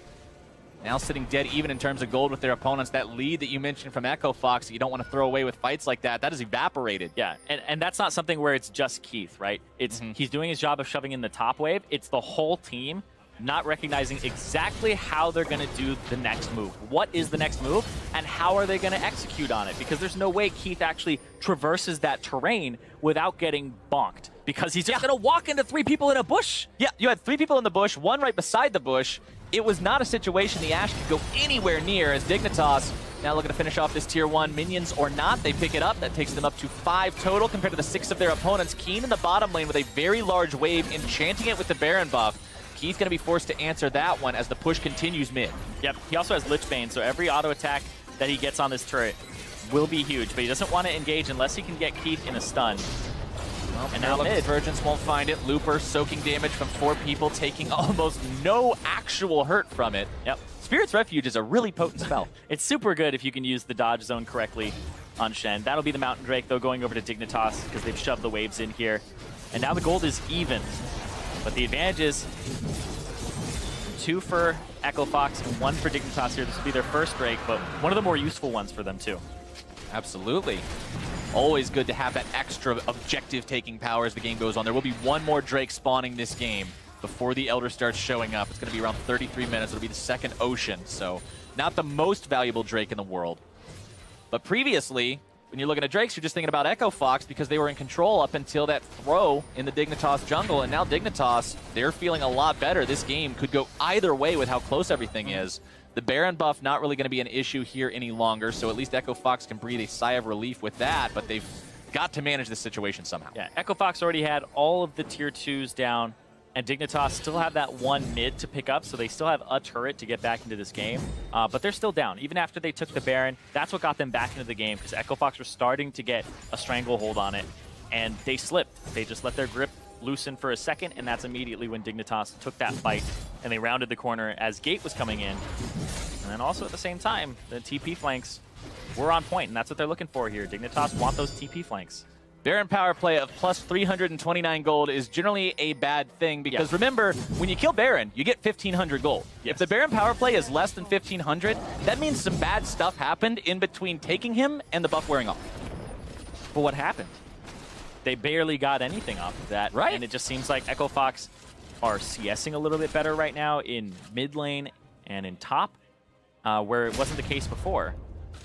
[SPEAKER 2] now sitting dead even in terms of gold with their opponents. That lead that you mentioned from Echo Fox that you don't want to throw away with fights like that, that is evaporated.
[SPEAKER 1] Yeah, and that's not something where it's just Keith, right? It's he's doing his job of shoving in the top wave. It's the whole team not recognizing exactly how they're going to do the next move. What is the next move, and how are they going to execute on it? Because there's no way Keith actually traverses that terrain without getting bonked. Because he's just going to walk into 3 people in a bush.
[SPEAKER 2] Yeah, you had 3 people in the bush, 1 right beside the bush. It was not a situation the Ashe could go anywhere near as Dignitas now looking to finish off this tier 1. Minions or not, they pick it up. That takes them up to 5 total compared to the 6 of their opponents. Keen in the bottom lane with a very large wave, enchanting it with the Baron buff. Keith's going to be forced to answer that one as the push continues mid.
[SPEAKER 1] Yep, he also has Lichbane, so every auto attack that he gets on this turret will be huge, but he doesn't want to engage unless he can get Keith in a stun.
[SPEAKER 2] Well, and now Convergence won't find it. Looper soaking damage from 4 people, taking almost no actual hurt from it.
[SPEAKER 1] Yep.
[SPEAKER 2] Spirit's Refuge is a really potent spell.
[SPEAKER 1] It's super good if you can use the dodge zone correctly on Shen. That'll be the Mountain Drake, though, going over to Dignitas because they've shoved the waves in here. And now the gold is even. But the advantage is 2 for Echo Fox and 1 for Dignitas here. This will be their first Drake, but one of the more useful ones for them, too.
[SPEAKER 2] Absolutely. Always good to have that extra objective-taking power as the game goes on. There will be 1 more Drake spawning this game before the Elder starts showing up. It's going to be around 33 minutes. It'll be the second Ocean, so not the most valuable Drake in the world. But previously, when you're looking at Drakes, you're just thinking about Echo Fox because they were in control up until that throw in the Dignitas jungle, and now Dignitas, they're feeling a lot better. This game could go either way with how close everything is. The Baron buff not really going to be an issue here any longer, so at least Echo Fox can breathe a sigh of relief with that, but they've got to manage this situation somehow.
[SPEAKER 1] Yeah, Echo Fox already had all of the tier 2s down, And Dignitas still have that one mid to pick up, so they still have a turret to get back into this game. But they're still down. Even after they took the Baron, that's what got them back into the game, because Echo Fox were starting to get a stranglehold on it, and they slipped. They just let their grip loosen for a second, and that's immediately when Dignitas took that fight, and they rounded the corner as Gate was coming in. And then also at the same time, the TP flanks were on point, and that's what they're looking for here. Dignitas want those TP flanks.
[SPEAKER 2] Baron power play of plus 329 gold is generally a bad thing because remember, when you kill Baron, you get 1,500 gold. If the Baron power play is less than 1,500, that means some bad stuff happened in between taking him and the buff wearing off.
[SPEAKER 1] But what happened? They barely got anything off of that.
[SPEAKER 2] Right.
[SPEAKER 1] And it just seems like Echo Fox are CSing a little bit better right now in mid lane and in top, where it wasn't the case before.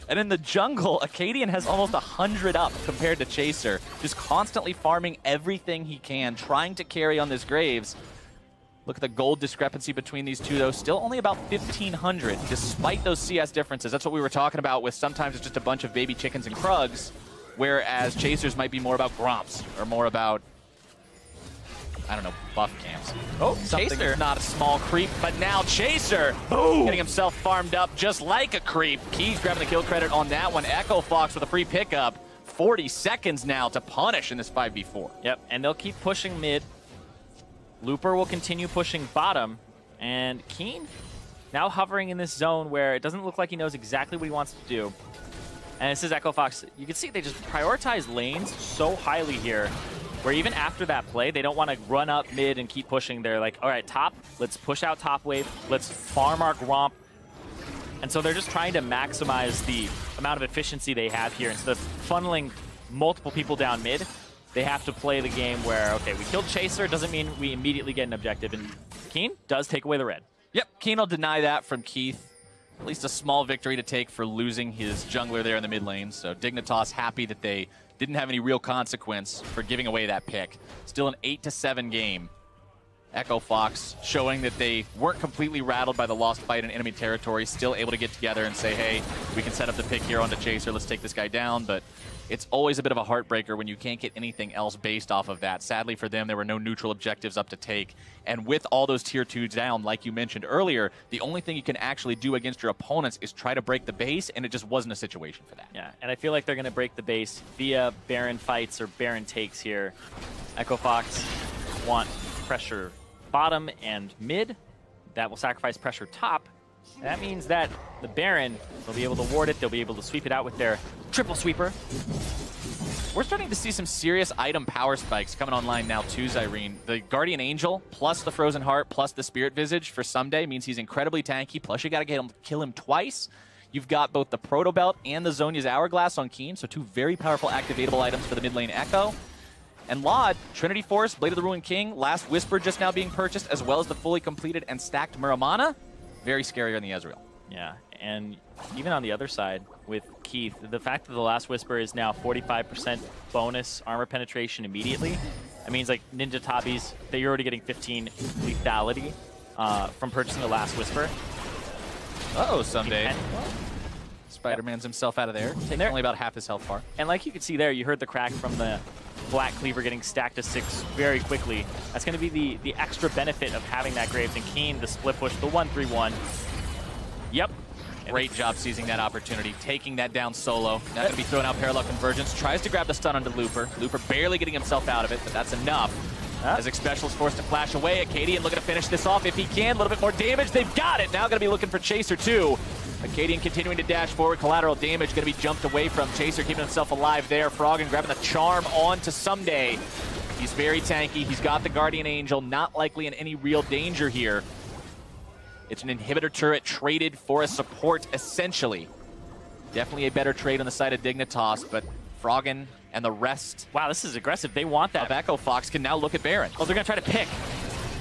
[SPEAKER 2] And in the jungle, Acadian has almost 100 up compared to Chaser, just constantly farming everything he can, trying to carry on this Graves. Look at the gold discrepancy between these two, though. Still only about 1,500, despite those CS differences. That's what we were talking about with sometimes it's just a bunch of baby chickens and Krugs, whereas Chasers might be more about Gromps, or more about, I don't know, buff camps. Oh, Chaser, not a small creep, but now Chaser, boom, getting himself farmed up just like a creep. Keys grabbing the kill credit on that one. Echo Fox with a free pickup. 40 seconds now to punish in this 5v4.
[SPEAKER 1] Yep, and they'll keep pushing mid. Looper will continue pushing bottom, and Keen now hovering in this zone where it doesn't look like he knows exactly what he wants to do. And this is Echo Fox. You can see they just prioritize lanes so highly here, where even after that play, they don't want to run up mid and keep pushing. They're like, all right, top, let's push out top wave, let's farm our Gromp. And so they're just trying to maximize the amount of efficiency they have here. Instead of funneling multiple people down mid, they have to play the game where, okay, we killed Chaser, doesn't mean we immediately get an objective. And Keen does take away the red.
[SPEAKER 2] Yep, Keen will deny that from Keith. At least a small victory to take for losing his jungler there in the mid lane. So Dignitas happy that they didn't have any real consequence for giving away that pick. Still an 8-7 game. Echo Fox showing that they weren't completely rattled by the lost fight in enemy territory, still able to get together and say, hey, we can set up the pick here onto Chaser, let's take this guy down. But it's always a bit of a heartbreaker when you can't get anything else based off of that. Sadly for them, there were no neutral objectives up to take. And with all those tier 2s down, like you mentioned earlier, the only thing you can actually do against your opponents is try to break the base, and it just wasn't a situation for that.
[SPEAKER 1] Yeah, and I feel like they're going to break the base via Baron fights or Baron takes here. Echo Fox want pressure bottom and mid. That will sacrifice pressure top. That means that the Baron will be able to ward it. They'll be able to sweep it out with their triple sweeper.
[SPEAKER 2] We're starting to see some serious item power spikes coming online now too, Zyrene. The Guardian Angel plus the Frozen Heart plus the Spirit Visage for Someday means he's incredibly tanky. Plus you got to kill him twice. You've got both the Proto Belt and the Zhonya's Hourglass on Keen, so two very powerful activatable items for the mid lane Echo. And Laud, Trinity Force, Blade of the Ruined King, Last Whisper just now being purchased, as well as the fully completed and stacked Muramana. Very scary on the Ezreal.
[SPEAKER 1] Yeah, and even on the other side with Keith, the fact that the Last Whisper is now 45% bonus armor penetration immediately, that means like Ninja Tabis, that you're already getting 15 lethality from purchasing the Last Whisper.
[SPEAKER 2] Uh-oh, Someday. Spider-Man's himself out of there. Taking only about half his health bar.
[SPEAKER 1] And like you could see there, you heard the crack from the Black Cleaver getting stacked to 6 very quickly. That's going to be the extra benefit of having that Graves and Keen, the split push, the 1-3-1. Yep.
[SPEAKER 2] Great job seizing that opportunity, taking that down solo. Now going to be throwing out Parallel Convergence. Tries to grab the stun onto Looper. Looper barely getting himself out of it, but that's enough. As Xpecial is forced to flash away. Acadian looking to finish this off if he can. A little bit more damage. They've got it. Now going to be looking for Chaser too. Acadian continuing to dash forward. Collateral damage going to be jumped away from Chaser, keeping himself alive there. Froggen grabbing the charm on to Someday. He's very tanky. He's got the Guardian Angel. Not likely in any real danger here. It's an inhibitor turret traded for a support, essentially. Definitely a better trade on the side of Dignitas, but Froggen and the rest.
[SPEAKER 1] Wow, this is aggressive. They want that.
[SPEAKER 2] Of Echo Fox can now look at Baron.
[SPEAKER 1] Oh, they're going to try to pick.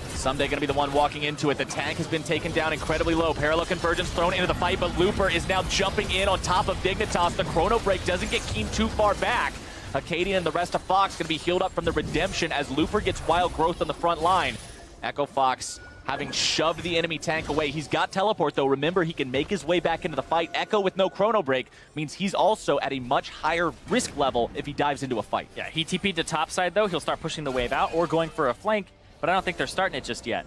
[SPEAKER 2] Someday going to be the one walking into it. The tank has been taken down incredibly low. Parallel Convergence thrown into the fight, but Looper is now jumping in on top of Dignitas. The Chrono Break doesn't get Keen too far back. Acadian and the rest of Fox going to be healed up from the Redemption as Looper gets Wild Growth on the front line. Echo Fox having shoved the enemy tank away. He's got teleport though. Remember, he can make his way back into the fight. Echo with no Chrono Break means he's also at a much higher risk level if he dives into a fight.
[SPEAKER 1] Yeah, he TP'd to top side though. He'll start pushing the wave out or going for a flank. but I don't think they're starting it just yet.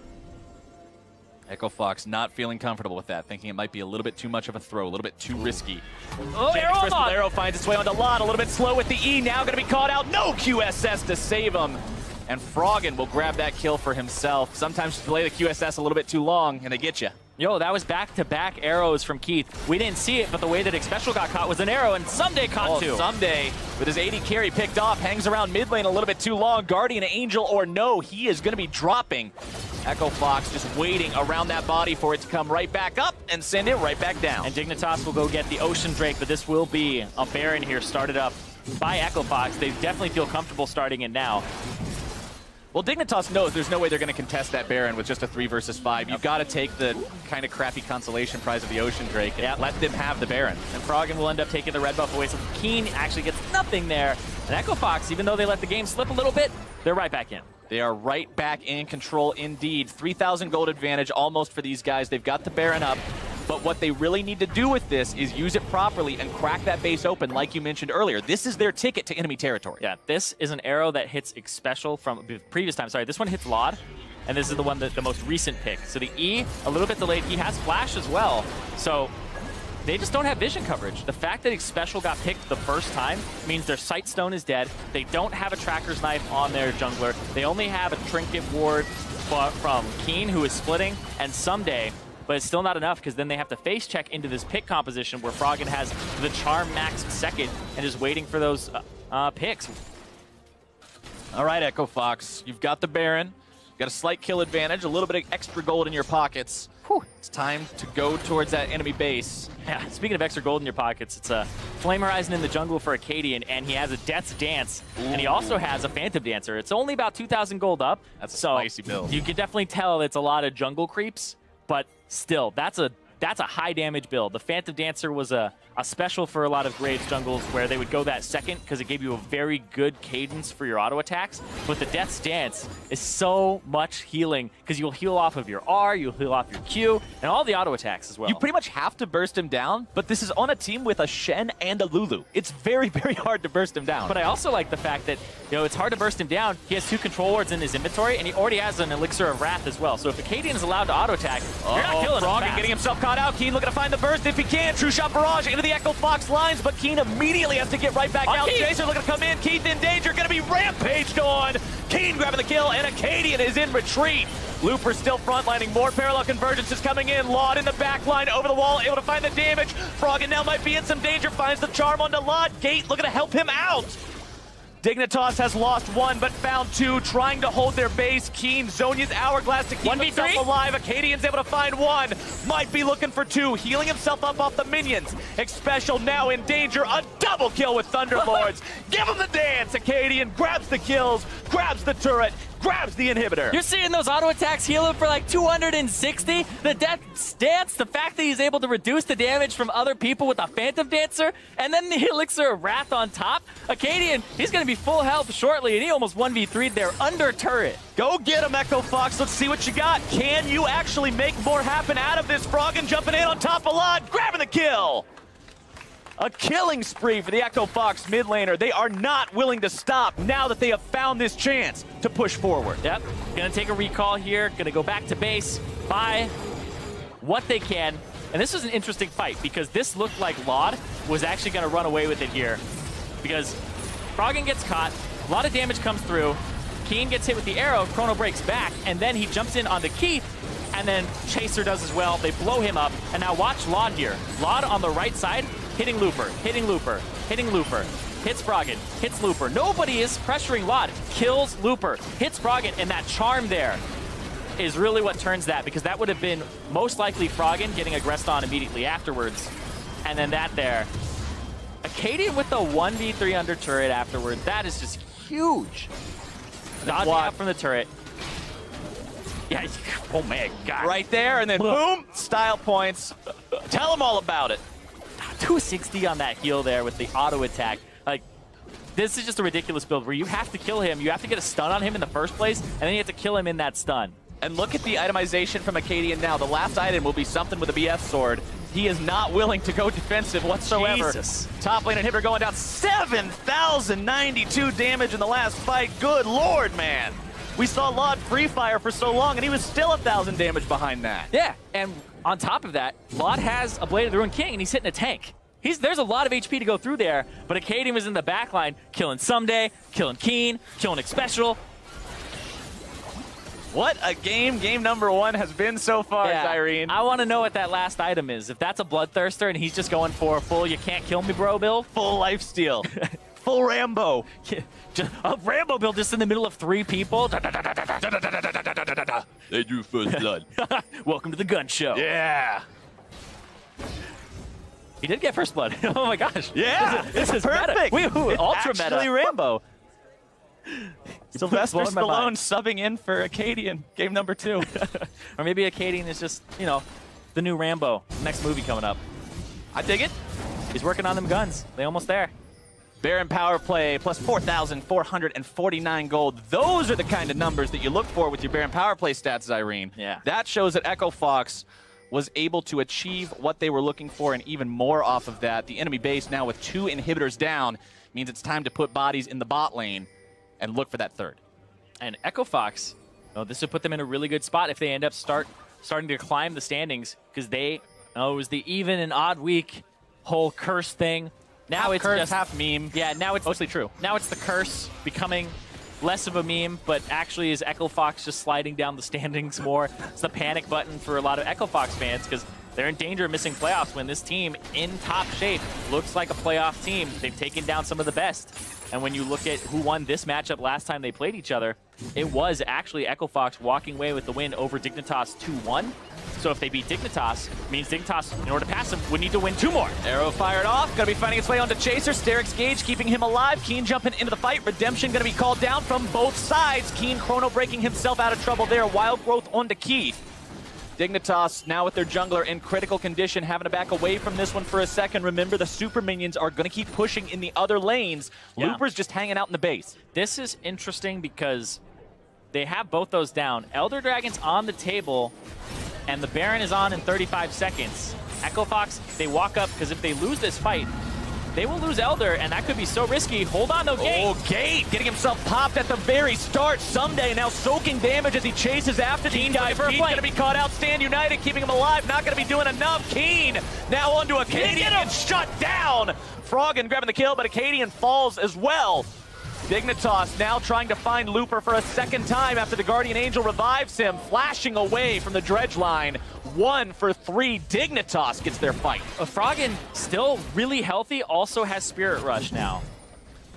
[SPEAKER 2] Echo Fox not feeling comfortable with that, thinking it might be a little bit too much of a throw, a little bit too risky.
[SPEAKER 1] Oh,
[SPEAKER 2] Crystal Arrow finds its way onto Lod, a little bit slow with the E, now going to be caught out. No QSS to save him. And Froggen will grab that kill for himself. Sometimes you delay the QSS a little bit too long, and they get you.
[SPEAKER 1] Yo, that was back-to-back arrows from Keith. We didn't see it, but the way that Xpecial got caught was an arrow, and Someday caught two.
[SPEAKER 2] Someday, with his 80 carry picked off, hangs around mid lane a little bit too long. Guardian Angel or no, he is going to be dropping. Echo Fox just waiting around that body for it to come right back up and send it right back down.
[SPEAKER 1] And Dignitas will go get the Ocean Drake, but this will be a Baron here started up by Echo Fox. They definitely feel comfortable starting it now.
[SPEAKER 2] Well, Dignitas knows there's no way they're going to contest that Baron with just a 3 versus 5. You've got to take the kind of crappy consolation prize of the Ocean Drake and let them have the Baron.
[SPEAKER 1] And Froggen will end up taking the red buff away, so Keen actually gets nothing there. And Echo Fox, even though they let the game slip a little bit, they're right back in.
[SPEAKER 2] They are right back in control indeed. 3,000 gold advantage almost for these guys. They've got the Baron up. But what they really need to do with this is use it properly and crack that base open like you mentioned earlier. This is their ticket to enemy territory.
[SPEAKER 1] Yeah, this is an arrow that hits Xpecial from previous time. Sorry, this one hits Lod, and this is the one that the most recent pick. So the E, a little bit delayed. He has flash as well. So they just don't have vision coverage. The fact that Xpecial got picked the first time means their Sight Stone is dead. They don't have a Tracker's Knife on their jungler. They only have a Trinket Ward from Keen, who is splitting, and Someday. But it's still not enough because then they have to face check into this pick composition where Froggen has the Charm max second and is waiting for those picks.
[SPEAKER 2] All right, Echo Fox, you've got the Baron. You've got a slight kill advantage, a little bit of extra gold in your pockets.
[SPEAKER 1] Whew.
[SPEAKER 2] It's time to go towards that enemy base.
[SPEAKER 1] Yeah, speaking of extra gold in your pockets, it's a Flame Horizon in the jungle for Acadian, and he has a Death's Dance, and he also has a Phantom Dancer. It's only about 2,000 gold up.
[SPEAKER 2] That's a spicy build.
[SPEAKER 1] You can definitely tell it's a lot of jungle creeps, but still, that's a high damage build. The Phantom Dancer was a special for a lot of Graves jungles where they would go that second because it gave you a very good cadence for your auto attacks. But the Death's Dance is so much healing because you'll heal off of your R, you'll heal off your Q, and all the auto attacks as well.
[SPEAKER 2] You pretty much have to burst him down, but this is on a team with a Shen and a Lulu. It's very, very hard to burst him down.
[SPEAKER 1] But I also like the fact that, you know, it's hard to burst him down. He has 2 control wards in his inventory, and he already has an Elixir of Wrath as well. So if Acadian is allowed to auto attack, you're not killing him fast.
[SPEAKER 2] Getting himself caught out. Keen looking to find the burst if he can. True shot barrage into the Echo Fox lines, but Keen immediately has to get right back out. Jason looking to come in. Keith in danger, going to be rampaged on. Keen grabbing the kill, and Acadian is in retreat. Looper still frontlining. More parallel convergence is coming in. Lod in the back line, over the wall, able to find the damage. Froggen now might be in some danger. Finds the charm onto Lod. Gate looking to help him out. Dignitas has lost 1, but found 2, trying to hold their base. Keen, Zhonya's Hourglass to keep himself alive. Acadian's able to find 1, might be looking for 2, healing himself up off the minions. Xpecial now in danger, a double kill with Thunderlords. Give him the dance. Acadian grabs the kills, grabs the turret, grabs the inhibitor.
[SPEAKER 1] You're seeing those auto attacks heal him for like 260. The Death's Dance, the fact that he's able to reduce the damage from other people with a Phantom Dancer, and then the Elixir of Wrath on top. Acadian, he's going to be full health shortly, and he almost 1v3'd there under turret.
[SPEAKER 2] Go get him, Echo Fox. Let's see what you got. Can you actually make more happen out of this? Froggen jumping in on top of Lod, grabbing the kill. A killing spree for the Echo Fox mid laner. They are not willing to stop now that they have found this chance to push forward.
[SPEAKER 1] Yep, gonna take a recall here, gonna go back to base, buy what they can. And this was an interesting fight because this looked like Lod was actually gonna run away with it here. Because Froggen gets caught, a lot of damage comes through, Keen gets hit with the arrow, Chrono breaks back, and then he jumps in onto Keith, and then Chaser does as well. They blow him up, and now watch Lod here. Lod on the right side, hitting Looper, hitting Looper, hitting Looper, hits Froggen, hits Looper. Nobody is pressuring Lod, kills Looper, hits Froggen, and that charm there is really what turns that, because that would have been most likely Froggen getting aggressed on immediately afterwards. And then that there. Acadian with the 1v3 under turret afterwards, that is just huge. Dodging out from the turret. Yeah, oh my God.
[SPEAKER 2] Right there, and then boom, style points. Tell them all about it.
[SPEAKER 1] 260 on that heal there with the auto attack. Like, this is just a ridiculous build where you have to kill him, you have to get a stun on him in the first place, and then you have to kill him in that stun.
[SPEAKER 2] And look at the itemization from Acadian now. The last item will be something with a BF sword. He is not willing to go defensive whatsoever.
[SPEAKER 1] Jesus.
[SPEAKER 2] Top lane inhibitor going down 7,092 damage in the last fight. Good Lord, man. We saw Laud free fire for so long, and he was still 1,000 damage behind that.
[SPEAKER 1] Yeah, and on top of that, Laud has a Blade of the Ruined King, and he's hitting a tank. There's a lot of HP to go through there, but Acadian was in the back line, killing Someday, killing Keen, killing Xpecial.
[SPEAKER 2] What a game number 1 has been so far,
[SPEAKER 1] Yeah,
[SPEAKER 2] Irene.
[SPEAKER 1] I want to know what that last item is. If that's a Bloodthirster and he's just going for a full you can't kill me bro build.
[SPEAKER 2] Full lifesteal. Full Rambo.
[SPEAKER 1] A Rambo build just in the middle of 3 people.
[SPEAKER 2] They do first blood.
[SPEAKER 1] Welcome to the gun show.
[SPEAKER 2] Yeah.
[SPEAKER 1] He did get first blood. Oh my gosh.
[SPEAKER 2] Yeah.
[SPEAKER 1] This is
[SPEAKER 2] perfect.
[SPEAKER 1] Meta.
[SPEAKER 2] It's
[SPEAKER 1] Ultra
[SPEAKER 2] actually
[SPEAKER 1] meta.
[SPEAKER 2] Rambo. Sylvester
[SPEAKER 1] blowing my
[SPEAKER 2] Stallone
[SPEAKER 1] mind.
[SPEAKER 2] subbing in for Acadian, game number 2.
[SPEAKER 1] Or maybe Acadian is just, you know, the new Rambo. Next movie coming up.
[SPEAKER 2] I dig it.
[SPEAKER 1] He's working on them guns. They almost there.
[SPEAKER 2] Baron power play plus 4,449 gold. Those are the kind of numbers that you look for with your Baron power play stats, Irene.
[SPEAKER 1] Yeah.
[SPEAKER 2] That shows that Echo Fox was able to achieve what they were looking for and even more off of that. The enemy base now with 2 inhibitors down means it's time to put bodies in the bot lane and look for that third.
[SPEAKER 1] And Echo Fox, oh, this would put them in a really good spot if they end up starting to climb the standings, because it was the even and odd week whole curse thing. Now
[SPEAKER 2] Half
[SPEAKER 1] it's
[SPEAKER 2] curse,
[SPEAKER 1] just
[SPEAKER 2] half meme.
[SPEAKER 1] Yeah, now it's
[SPEAKER 2] Mostly true.
[SPEAKER 1] Now it's the curse becoming less of a meme, but actually is Echo Fox just sliding down the standings more. It's the panic button for a lot of Echo Fox fans, because they're in danger of missing playoffs when this team, in top shape, looks like a playoff team. They've taken down some of the best. And when you look at who won this matchup last time they played each other, it was actually Echo Fox walking away with the win over Dignitas 2-1. So if they beat Dignitas, it means Dignitas, in order to pass them, would need to win 2 more.
[SPEAKER 2] Arrow fired off. Going to be finding its way onto Chaser. Sterix Gage keeping him alive. Keen jumping into the fight. Redemption going to be called down from both sides. Keen chrono breaking himself out of trouble there. Wild Growth onto Keith. Dignitas now with their jungler in critical condition, having to back away from this one for a second. Remember, the super minions are going to keep pushing in the other lanes.
[SPEAKER 1] Yeah.
[SPEAKER 2] Looper's just hanging out in the base.
[SPEAKER 1] This is interesting because they have both those down. Elder Dragon's on the table, and the Baron is on in 35 seconds. Echo Fox, they walk up, because if they lose this fight, they will lose Elder, and that could be so risky. Hold on, though, Gate.
[SPEAKER 2] Oh, Gate getting himself popped at the very start. Someday now soaking damage as he chases after these guys. Keen going to be caught out. Stand United keeping him alive. Not going to be doing enough. Keen now onto Acadian and shut down. Froggen grabbing the kill, but Acadian falls as well. Dignitas now trying to find Looper for a second time after the Guardian Angel revives him, flashing away from the dredge line. 1 for 3. Dignitas gets their fight.
[SPEAKER 1] Froggen, still really healthy, also has Spirit Rush now.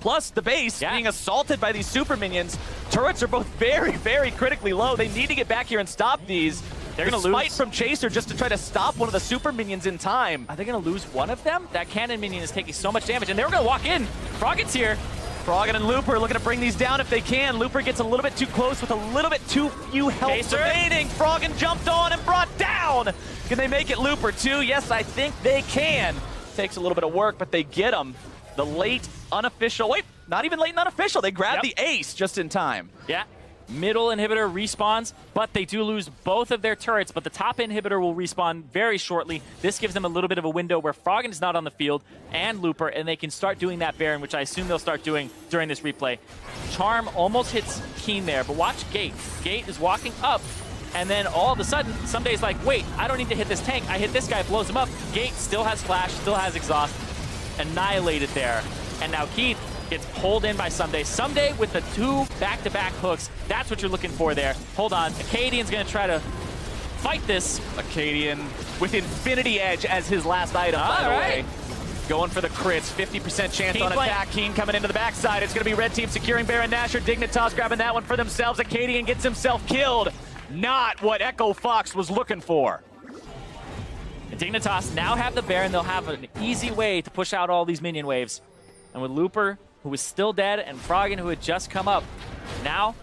[SPEAKER 2] Plus the base being assaulted by these super minions. Turrets are both very, very critically low. They need to get back here and stop these. They're going to lose from Chaser just to try to stop one of the super minions in time.
[SPEAKER 1] Are they going to lose one of them? That cannon minion is taking so much damage, and they're going to walk in. Froggen's here.
[SPEAKER 2] Froggen and Looper looking to bring these down if they can. Looper gets a little bit too close with a little bit too few health remaining. Froggen jumped on and brought down. Can they make it Looper too? Yes, I think they can. Takes a little bit of work, but they get him. The late unofficial, wait, not even late and unofficial. They grabbed the ace just in time.
[SPEAKER 1] Yeah. Middle inhibitor respawns, but they do lose both of their turrets, but the top inhibitor will respawn very shortly. This gives them a little bit of a window where Froggen is not on the field and Looper, and they can start doing that Baron, which I assume they'll start doing during this replay. Charm almost hits Keen there, but watch Gate. Gate is walking up, and then all of a sudden, Someday's like, wait, I don't need to hit this tank. I hit this guy, blows him up. Gate still has Flash, still has Exhaust. Annihilated there. And now Keith gets pulled in by Someday. Someday with the 2 back-to-back hooks. That's what you're looking for there. Hold on. Acadian's going to try to fight this.
[SPEAKER 2] Acadian with Infinity Edge as his last item, by the way. Going for the crits. 50% chance on attack. Keen coming into the backside. It's going to be red team securing Baron Nashor. Dignitas grabbing that one for themselves. Acadian gets himself killed. Not what Echo Fox was looking for.
[SPEAKER 1] Dignitas now have the Baron. They'll have an easy way to push out all these minion waves. And with Looper, who is still dead, and Froggen, who had just come up, now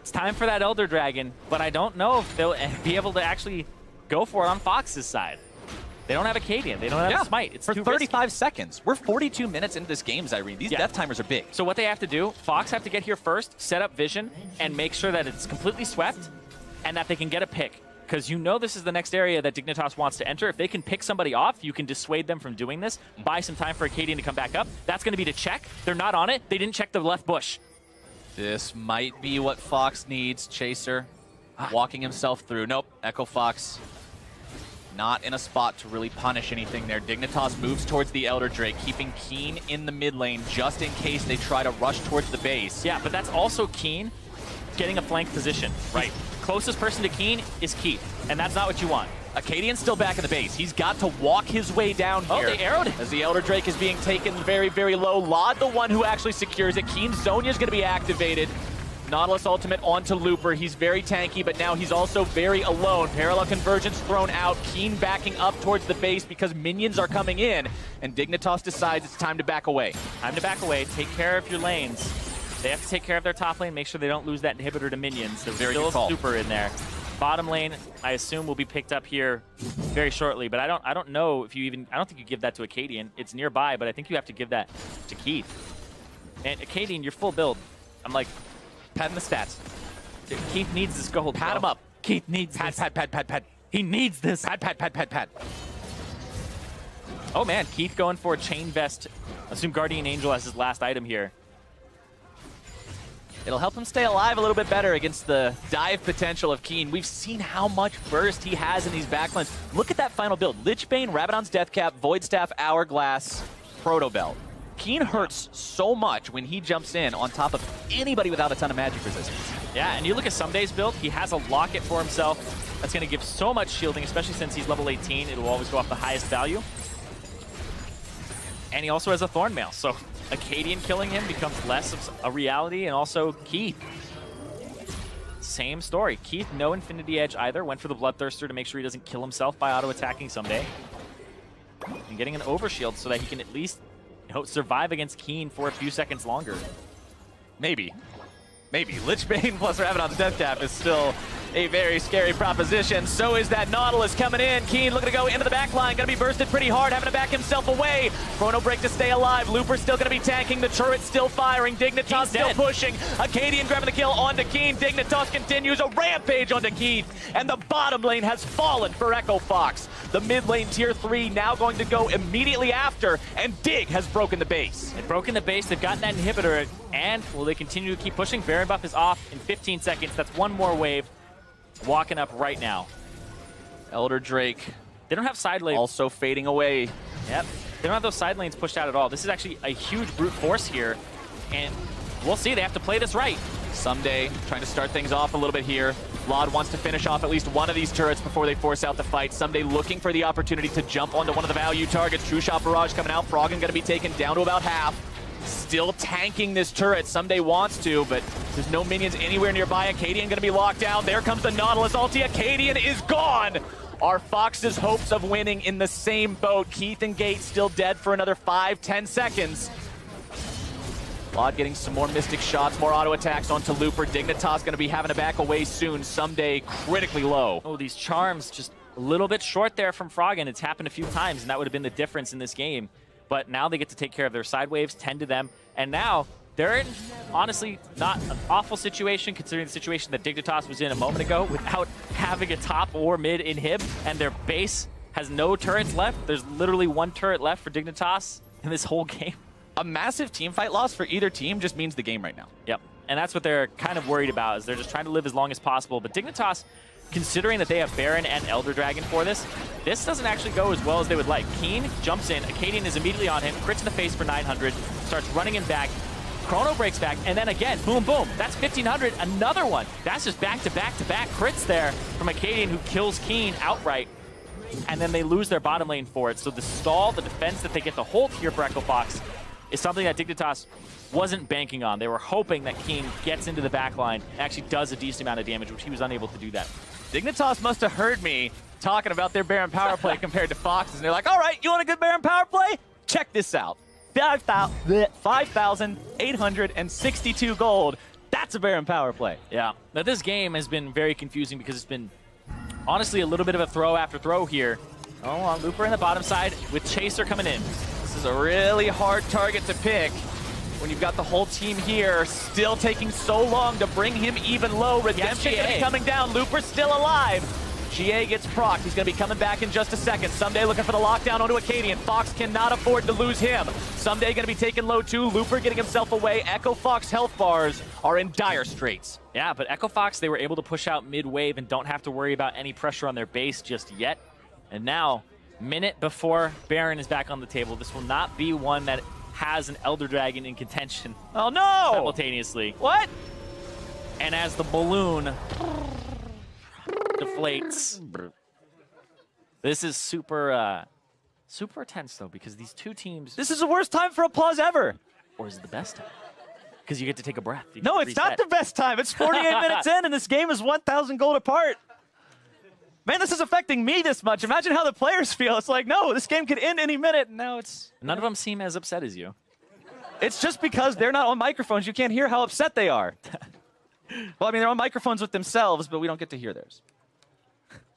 [SPEAKER 1] it's time for that Elder Dragon, but I don't know if they'll be able to actually go for it on Fox's side. They don't have Acadian. They don't have Smite. It's
[SPEAKER 2] for
[SPEAKER 1] too
[SPEAKER 2] 35
[SPEAKER 1] risky.
[SPEAKER 2] seconds. We're 42 minutes into this game, Irene. These death timers are big.
[SPEAKER 1] So what they have to do, Fox have to get here first, set up vision, and make sure that it's completely swept, and that they can get a pick. Because you know this is the next area that Dignitas wants to enter. If they can pick somebody off, you can dissuade them from doing this. Buy some time for Acadian to come back up. That's going to be to check. They're not on it. They didn't check the left bush.
[SPEAKER 2] This might be what Fox needs. Chaser walking himself through. Nope, Echo Fox not in a spot to really punish anything there. Dignitas moves towards the Elder Drake, keeping Keen in the mid lane just in case they try to rush towards the base.
[SPEAKER 1] Yeah, but that's also Keen getting a flank position. Right. Closest person to Keen is Keith, and that's not what you want.
[SPEAKER 2] Acadian's still back in the base. He's got to walk his way down here.
[SPEAKER 1] Oh, they arrowed him.
[SPEAKER 2] As the Elder Drake is being taken very, very low. Lod, the one who actually secures it. Keen Zonya's going to be activated. Nautilus ultimate onto Looper. He's very tanky, but now he's also very alone. Parallel convergence thrown out. Keen backing up towards the base because minions are coming in, and Dignitas decides it's time to back away.
[SPEAKER 1] Time to back away. Take care of your lanes. They have to take care of their top lane, make sure they don't lose that inhibitor to minions. There's
[SPEAKER 2] Very
[SPEAKER 1] still
[SPEAKER 2] good call.
[SPEAKER 1] a super in there. Bottom lane, I assume, will be picked up here very shortly, but I don't know if you even, I don't think you give that to Acadian. It's nearby, but I think you have to give that to Keith. And Acadian, you're full build. I'm like,
[SPEAKER 2] Patting the stats.
[SPEAKER 1] Keith needs this gold.
[SPEAKER 2] Pat him up.
[SPEAKER 1] Keith needs
[SPEAKER 2] Pat,
[SPEAKER 1] this.
[SPEAKER 2] pat.
[SPEAKER 1] He needs this.
[SPEAKER 2] Pat.
[SPEAKER 1] Oh man, Keith going for a chain vest. Assume Guardian Angel as his last item here.
[SPEAKER 2] It'll help him stay alive a little bit better against the dive potential of Keen. We've seen how much burst he has in these backlines. Look at that final build. Lichbane, Rabadon's Deathcap, Void Staff, Hourglass, Proto Belt. Keen hurts so much when he jumps in on top of anybody without a ton of magic resistance.
[SPEAKER 1] Yeah, and you look at Someday's build, he has a locket for himself. That's going to give so much shielding, especially since he's level 18. It will always go off the highest value. And he also has a Thornmail, so Acadian killing him becomes less of a reality, and also Keith. Same story. Keith, no Infinity Edge either. Went for the Bloodthirster to make sure he doesn't kill himself by auto-attacking Someday. And getting an Overshield so that he can at least survive against Keen for a few seconds longer.
[SPEAKER 2] Maybe. Lichbane plus Rabadon's Deathcap is still a very scary proposition. So is that Nautilus coming in. Keen looking to go into the back line. Going to be bursted pretty hard, having to back himself away. Chrono Break to stay alive. Looper still going to be tanking. The turret's still firing. Dignitas still pushing. Acadian grabbing the kill onto Keen. Dignitas continues a rampage onto Keith. And the bottom lane has fallen for Echo Fox. The mid lane tier 3 now going to go immediately after. And Dig has broken the base.
[SPEAKER 1] They've broken the base. They've gotten that inhibitor. And will they continue to keep pushing? Baron buff is off in 15 seconds. That's one more wave. Walking up right now.
[SPEAKER 2] Elder Drake.
[SPEAKER 1] They don't have side lanes.
[SPEAKER 2] Also fading away.
[SPEAKER 1] Yep. They don't have those side lanes pushed out at all. This is actually a huge brute force here. And we'll see. They have to play this right.
[SPEAKER 2] Someday trying to start things off a little bit here. Lod wants to finish off at least one of these turrets before they force out the fight. Someday looking for the opportunity to jump onto one of the value targets. True Shot Barrage coming out. Froggen going to be taken down to about half. Still tanking this turret. Someday wants to, but there's no minions anywhere nearby. Acadian going to be locked down. There comes the Nautilus ulti. Acadian is gone. Are Fox's hopes of winning in the same boat? Keith and Gate still dead for another 5-10 seconds. Lod getting some more Mystic shots, more auto attacks onto Looper. Dignitas going to be having to back away soon. Someday critically low.
[SPEAKER 1] Oh, these charms just a little bit short there from Froggen. It's happened a few times, and that would have been the difference in this game. But now they get to take care of their side waves, tend to them, and now they're in, honestly, not an awful situation considering the situation that Dignitas was in a moment ago without having a top or mid inhib, and their base has no turrets left. There's literally one turret left for Dignitas in this whole game.
[SPEAKER 2] A massive team fight loss for either team just means the game right now.
[SPEAKER 1] Yep, and that's what they're kind of worried about, is they're just trying to live as long as possible. But Dignitas, considering that they have Baron and Elder Dragon for this doesn't actually go as well as they would like. Keen jumps in, Acadian is immediately on him, crits in the face for 900, starts running him back, Chrono breaks back, and then again, boom, boom, that's 1500, another one. That's just back-to-back-to-back crits there from Acadian, who kills Keen outright, and then they lose their bottom lane for it. So the stall, the defense that they get to hold here for Echo Fox is something that Dignitas wasn't banking on. They were hoping that Keen gets into the back line and actually does a decent amount of damage, which he was unable to do that.
[SPEAKER 2] Dignitas must have heard me talking about their Baron power play compared to Fox's, and they're like, all right, you want a good Baron power play? Check this out. 5,862 gold. That's a Baron power play.
[SPEAKER 1] Yeah. Now this game has been very confusing because it's been honestly a little bit of a throw after throw here. Oh, Looper in the bottom side with Chaser coming in.
[SPEAKER 2] This is a really hard target to pick when you've got the whole team here still taking so long to bring him even low. Redemption coming down. Looper still alive.
[SPEAKER 3] GA gets procced. He's going to be coming back in just a second. Someday looking for the lockdown onto Acadian. Fox cannot afford to lose him. Someday going to be taking low too. Looper getting himself away. Echo Fox health bars are in dire straits.
[SPEAKER 1] Yeah, but Echo Fox, they were able to push out mid-wave and don't have to worry about any pressure on their base just yet. And now, minute before Baron is back on the table, this will not be one that has an Elder Dragon in contention.
[SPEAKER 3] Oh no!
[SPEAKER 1] Simultaneously.
[SPEAKER 3] What?
[SPEAKER 1] And as the balloon deflates, this is super tense though, because these two teams.
[SPEAKER 3] This is the worst time for applause ever.
[SPEAKER 1] Or is it the best time? Because you get to take a breath.
[SPEAKER 3] No, it's not the best time. It's 48 minutes in, and this game is 1,000 gold apart. Man, this is affecting me this much. Imagine how the players feel. It's like, no, this game could end any minute, and now it's...
[SPEAKER 1] None of them seem as upset as you.
[SPEAKER 3] It's just because they're not on microphones. You can't hear how upset they are. Well, I mean, they're on microphones with themselves, but we don't get to hear theirs.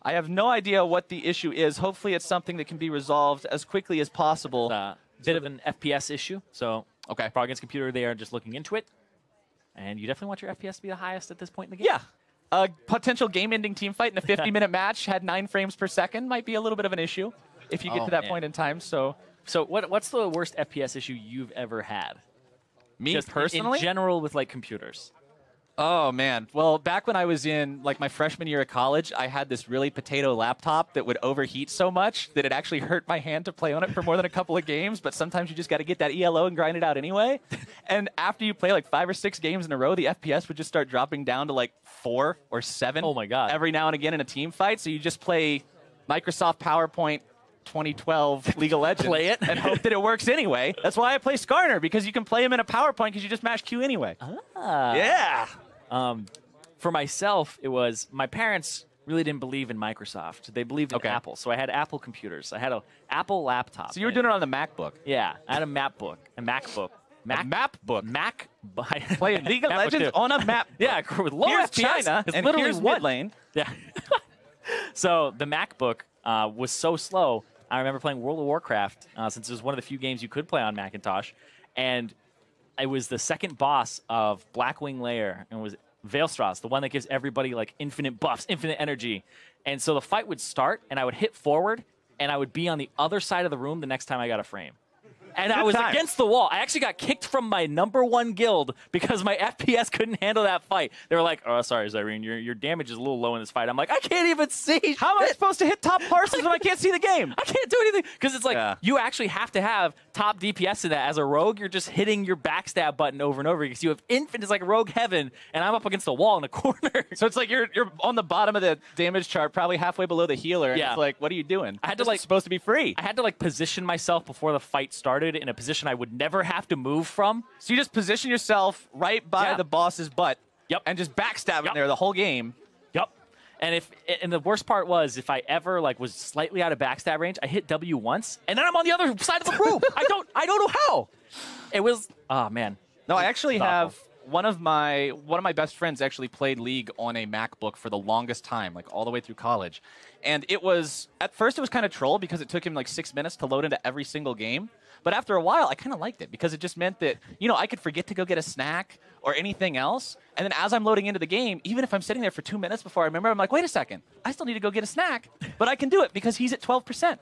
[SPEAKER 3] I have no idea what the issue is. Hopefully it's something that can be resolved as quickly as possible.
[SPEAKER 1] Bit of an FPS issue, so
[SPEAKER 3] okay.
[SPEAKER 1] Frog against Computer, they are just looking into it. And you definitely want your FPS to be the highest at this point in the game.
[SPEAKER 3] Yeah. A potential game-ending team fight in a 50-minute match had 9 frames per second might be a little bit of an issue if you get to that point in time. So
[SPEAKER 1] what's the worst FPS issue you've ever had?
[SPEAKER 3] Me
[SPEAKER 1] just
[SPEAKER 3] personally?
[SPEAKER 1] In general with like computers.
[SPEAKER 3] Oh, man. Well, back when I was in like my freshman year of college, I had this really potato laptop that would overheat so much that it actually hurt my hand to play on it for more than a couple of games. But sometimes you just got to get that ELO and grind it out anyway. And after you play like 5 or 6 games in a row, the FPS would just start dropping down to like 4 or 7.
[SPEAKER 1] Oh, my God.
[SPEAKER 3] Every now and again in a team fight. So you just play Microsoft PowerPoint 2012 League of Legends.
[SPEAKER 1] Play it.
[SPEAKER 3] And hope that it works anyway. That's why I play Skarner, because you can play him in a PowerPoint because you just mash Q anyway.
[SPEAKER 1] Ah.
[SPEAKER 3] Yeah.
[SPEAKER 1] For myself, it was my parents really didn't believe in Microsoft. They believed in Apple. So I had Apple computers. I had an Apple laptop.
[SPEAKER 3] So you were doing it on the MacBook?
[SPEAKER 1] Yeah. I had a MacBook. A MacBook.
[SPEAKER 3] Mac playing League of Legends on a map.
[SPEAKER 1] Yeah, with low
[SPEAKER 3] here's
[SPEAKER 1] FPS.
[SPEAKER 3] China,
[SPEAKER 1] It's
[SPEAKER 3] and
[SPEAKER 1] literally
[SPEAKER 3] here's mid lane.
[SPEAKER 1] Yeah. So the MacBook was so slow. I remember playing World of Warcraft, since it was one of the few games you could play on Macintosh, and it was the second boss of Blackwing Lair, and it was Veilstrass, the one that gives everybody like infinite buffs, infinite energy. And so the fight would start, and I would hit forward, and I would be on the other side of the room the next time I got a frame. And I was against the wall. I actually got kicked from my #1 guild because my FPS couldn't handle that fight. They were like, "Oh, sorry, Zyrene, your damage is a little low in this fight." I'm like, I can't even see.
[SPEAKER 3] How am I supposed to hit top parsons when I can't see the game?
[SPEAKER 1] I can't do anything. Because it's like, you actually have to have top DPS in that. As a rogue, you're just hitting your backstab button over and over because you have infinite. It's like rogue heaven, and I'm up against the wall in the corner.
[SPEAKER 3] So it's like you're on the bottom of the damage chart, probably halfway below the healer. And it's like, what are you doing?
[SPEAKER 1] I had to like
[SPEAKER 3] supposed to be free.
[SPEAKER 1] I had to like position myself before the fight started in a position I would never have to move from.
[SPEAKER 3] So you just position yourself right by the boss's butt.
[SPEAKER 1] Yep.
[SPEAKER 3] And just backstab him there the whole game.
[SPEAKER 1] Yep. And the worst part was if I ever like was slightly out of backstab range, I hit W once, and then I'm on the other side of the room. I don't know how. It was man.
[SPEAKER 3] No, I actually have one of my best friends actually played League on a MacBook for the longest time, like all the way through college. And it was at first it was kind of troll because it took him like 6 minutes to load into every single game. But after a while, I kind of liked it because it just meant that, I could forget to go get a snack or anything else. And then as I'm loading into the game, even if I'm sitting there for 2 minutes before I remember, I'm like, wait a second, I still need to go get a snack. But I can do it because he's at 12%.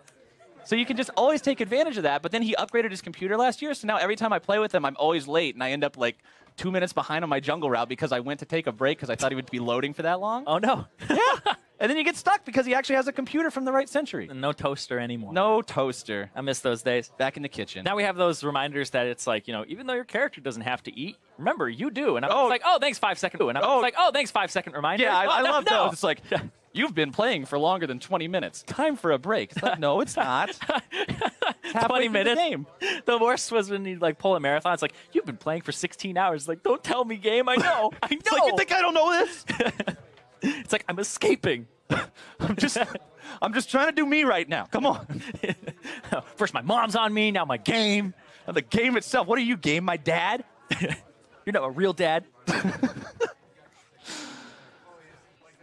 [SPEAKER 3] So you can just always take advantage of that. But then he upgraded his computer last year. So now every time I play with him, I'm always late. And I end up like 2 minutes behind on my jungle route because I went to take a break because I thought he would be loading for that long.
[SPEAKER 1] Oh, no.
[SPEAKER 3] Yeah. And then you get stuck because he actually has a computer from the right century.
[SPEAKER 1] No toaster anymore.
[SPEAKER 3] No toaster.
[SPEAKER 1] I miss those days.
[SPEAKER 3] Back in the kitchen.
[SPEAKER 1] Now we have those reminders that it's like, even though your character doesn't have to eat, remember, you do. And I'm like, oh, thanks, 5 second. And I'm like, oh, thanks, 5 second reminder.
[SPEAKER 3] Yeah, I love those. It's like,
[SPEAKER 1] yeah.
[SPEAKER 3] You've been playing for longer than 20 minutes. Time for a break. It's like, no, it's not.
[SPEAKER 1] 20 minutes.
[SPEAKER 3] The game.
[SPEAKER 1] The worst was when you like pull a marathon. It's like, you've been playing for 16 hours. Like, don't tell me, game. I know. I know.
[SPEAKER 3] It's like, you think I don't know this?
[SPEAKER 1] It's like, I'm escaping.
[SPEAKER 3] I'm just trying to do me right now. Come on.
[SPEAKER 1] First my mom's on me, now my game.
[SPEAKER 3] Now the game itself. What are you, game? My dad?
[SPEAKER 1] You're not a real dad.